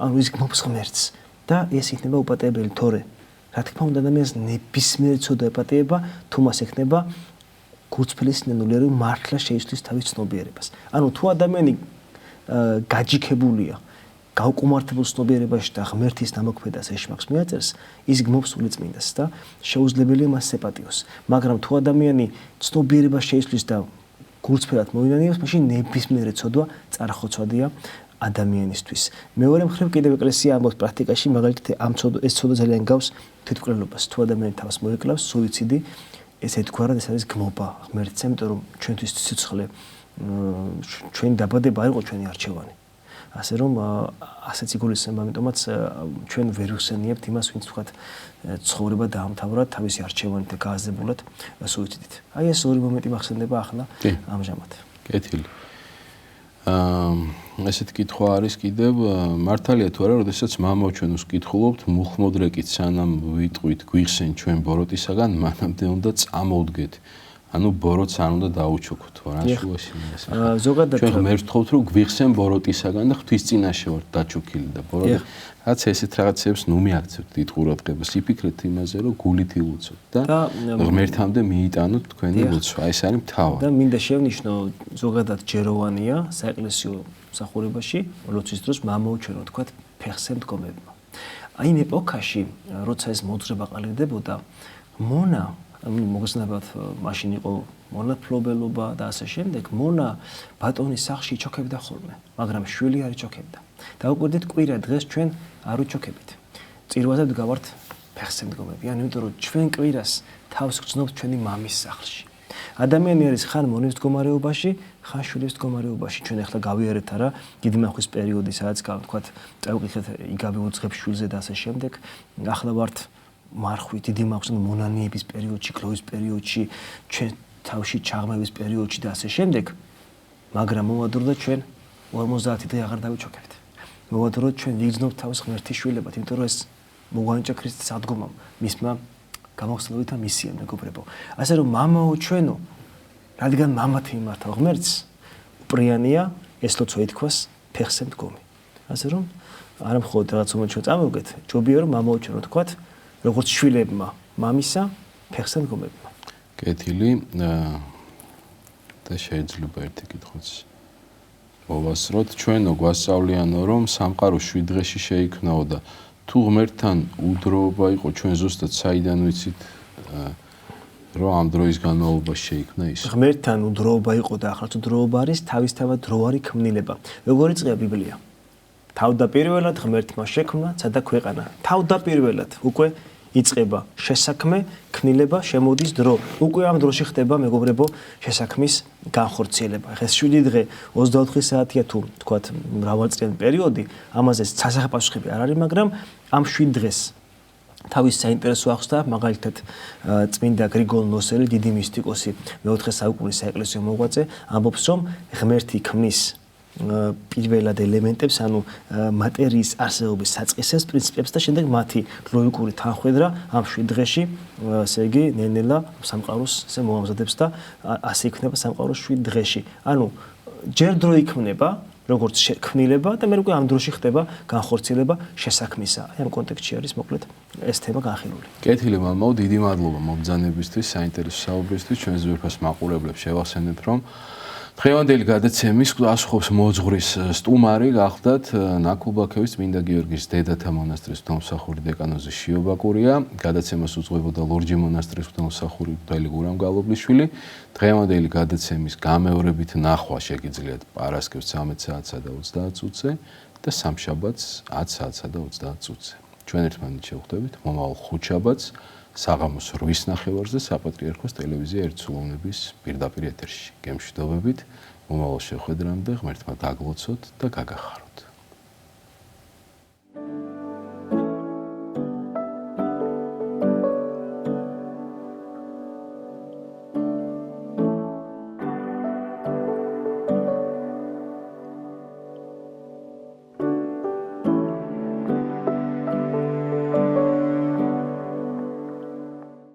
ანუ ის გმობს ღმერთს და ეს იქნება უპატიებელი თორე რა თქმა უნდა ადამიანს ნებისმიერი ცოდვა ეპატიება თუ მას ექნება გულწრფელი სინანულარი მართლა შეისვლის თავის ცნობიერებას ანუ თუ ადამიანი გაჯიქებულია გავკუმართებულ ცნობიერებაში და ღმერთის ნამოქმედას ეშმაკს მიაწერს ის გმობს სულიწმინდას და შეუძლებელია მას ეპატიოს მაგრამ თუ ადამიანი ცნობიერებას შეისვლის და გულწრფელად მოინანიებს მაშინ ნებისმიერი ცოდვა წარხოცვადია ადამიანისთვის მეორე მხრივ კიდევ ეკლესია ამბობს პრაქტიკაში მაგალითად ამ ეს ცოდვა ძალიან გავს თვითმკვლელობას თუ ადამიანი თავს მოეკლავს სუიციდი ეს ეთქვარად ეს არის გმობა ღმერთს იმიტომ რომ ჩვენთვის სიცხლე ჩვენი დაბადება არ იყო ჩვენი არჩევანი ასე რომ ასეც იგულისხმება ამიტომაც ჩვენ ვერ ვხსენიებთ იმას ვინც თქვათ ცხოვრება დაამთავრა თავისი არჩევანით და გააზრებულად სუიციდით აი ეს ორი მომენტი მახსენდება ახლა ამჟამად კეთილი ესეთი კითხვა არის კიდევ მართალია თუ არა როდესაც მამაო ჩვენ უსკითხულობთ მუხმოდრეკით სანამ ვიტყვით გვიხსენ ჩვენ ბოროტისაგან მანამდე უნდა წამოვდგეთ ანუ ბოროტს არ უნდა დაუჩუქოთ რა შუაში ეს ზოგადად ჩვენ ღმერთს ვთხოვთ რომ გვიხსენ ბოროტისაგან და ღვთის წინაშე ვართ დაჩუქილი და ბოროტი რაც ესეთ რაღაცებს ნუ მიაქცევთ დიდ ყურადღებას იფიქრეთ იმაზე რომ გულით ილოცოთ და ღმერთამდე მიიტანოთ თქვენი ლოცვა ეს არის მთავარი და მინდა შევნიშნო ზოგადად ჯეროვანია საეკლესიო მსახურებაში ლოცვის დროს მამაო ჩვენ ვთქვათ ფეხზე მდგომებმა აი იმ ეპოქაში როცა ეს მოძღვრება ყალიბდებოდა მონა მოგესალმებათ მაშინ იყო მონათლობელობა და ასე შემდეგ მონა ბატონის სახში ჩოქებდა ხოლმე მაგრამ შვილი არ ჩოქებდა და უკვირდით კვირა დღეს ჩვენ არ უჩოქებით წირვაზე ვდგავართ ფეხზე მდგომები ანუ იმიტომ რომ ჩვენ კვირას თავს გრძნობთ ჩვენი მამის სახლში ადამიანი არის ხან მონის მდგომარეობაში ხან შვილის მდგომარეობაში ჩვენ ახლა გავიარეთ არა დიდი მახვის პერიოდი სადაც ვთქვათ წავიკითხეთ იგავი უძღებ შვილზე და ასე შემდეგ ახლა ვართ მარხვი დიდი მახვის მონანიების პერიოდში გლოვის პერიოდში ჩვენ თავში ჩაღმების პერიოდში და ასე შემდეგ მაგრამ მოვადროთ ჩვენ 50 დღე აღარ დავიჩოქებთ მოვადროთ ჩვენ ვიგრძნობთ თავის ღმერთის შვილებად იმიტომ რომ ეს მოგვანიჭა ქრისტეს ადგომამ მისმა გამახსენებთ მისია მეგობრებო. ასე რომ მამაო ჩვენო, რადგან მამათი იმართა ღმერთს, უპრიანია ეს ლოცვა ითქვას ფეხზე მდგომი. ასე რომ არა მხოლოდ რაღაც მომენტში წამოვგეთ, ჯობია რომ მამაო ჩვენო თქვათ, როგორც შვილებმა მამისა ფეხზე მდგომებმა. კეთილი და შეიძლება ერთი კითხვაც მოვასწროთ. ჩვენო გვასწავლიანო რომ სამყარო 7 დღეში შეიქმნაო და თუ ღმერთთან უდროობა იყო ჩვენ ზუსტად საიდან ვიცით რომ ამ დროის განმავლობაში შეიქმნა ის? ღმერთთან უდროობა იყო და ახლა თუ დროობა არის, თავისთავად დრო არის ქმნილება. როგორი წია ბიბლია? თავდაპირველად ღმერთმა შექმნა ცადა ქვეყანა. თავდაპირველად უკვე იწყება შესაქმე, ქმნილება, შემოდის დრო. უკვე ამ დროში ხდება მეგობრებო შესაქმის განხორციელება. ეხლა 7 დღე 24 საათია თუ თქვათ მრავალწლიანი პერიოდი, ამაზე სასახელპასუხები არ არის, მაგრამ ამ 7 დღეს თავის საინტერესო ახსნა მაგალითად წმინდა გრიგოლ ნოსელი, დიდი მისტიკოსი, მე-4 საუკუნის საეკლესიო მოღვაწე, ამბობს რომ ღმერთი ქმნის პირველად ელემენტებს, ანუ მატერიის არსებობის საწყისებს, პრინციპებს და შემდეგ მათი ლოგიკური თანხმედრა ამ 7 დღეში, ესე იგი, ნელ-ნელა სამყაროს ესე მოამზადებს და ასე იქნება სამყარო 7 დღეში. ანუ ჯერ დრო იქმნება, როგორც ქმნილება და მე უკვე ამ დროში ხდება განხორციელება შესაქმისა. აი ამ კონტექსტში არის მოკლედ ეს თემა განხილული. კეთილი მამაო, დიდი მადლობა მომბრძანებისთვის, საინტერესო საუბრისთვის. ჩვენ ზურფას მაყურებლებს შევახსენებთ, რომ დღევანდელი გადაცემის ასხობს მოძღვრის სტუმარი გახდათ ნაკუბაქევის წმინდა გიორგის დედათა მონასტრის ღვთისმსახური დეკანოზი შიობაკურია. გადაცემას უძღვებოდა ლორჯი მონასტრის ღვთისმსახური მღვდელი გურამ გალობლიშვილი. დღევანდელი გადაცემის გამეორებით ნახვა შეგიძლიათ პარასკევს 13 საათსა და 30 წუთზე და სამშაბათს 10 საათსა და 30 წუთზე. ჩვენ ერთმანეთს შევხვდებით მომავალ ხუთშაბათს საღამოს 8-ის ნახევარზე საპატრიარქოს ტელევიზია ერთსულოვნების პირდაპირ ეთერში. გემშვიდობებით, მომავალ შეხვედრამდე ღმერთმა დაგლოცოთ და გაგახაროთ.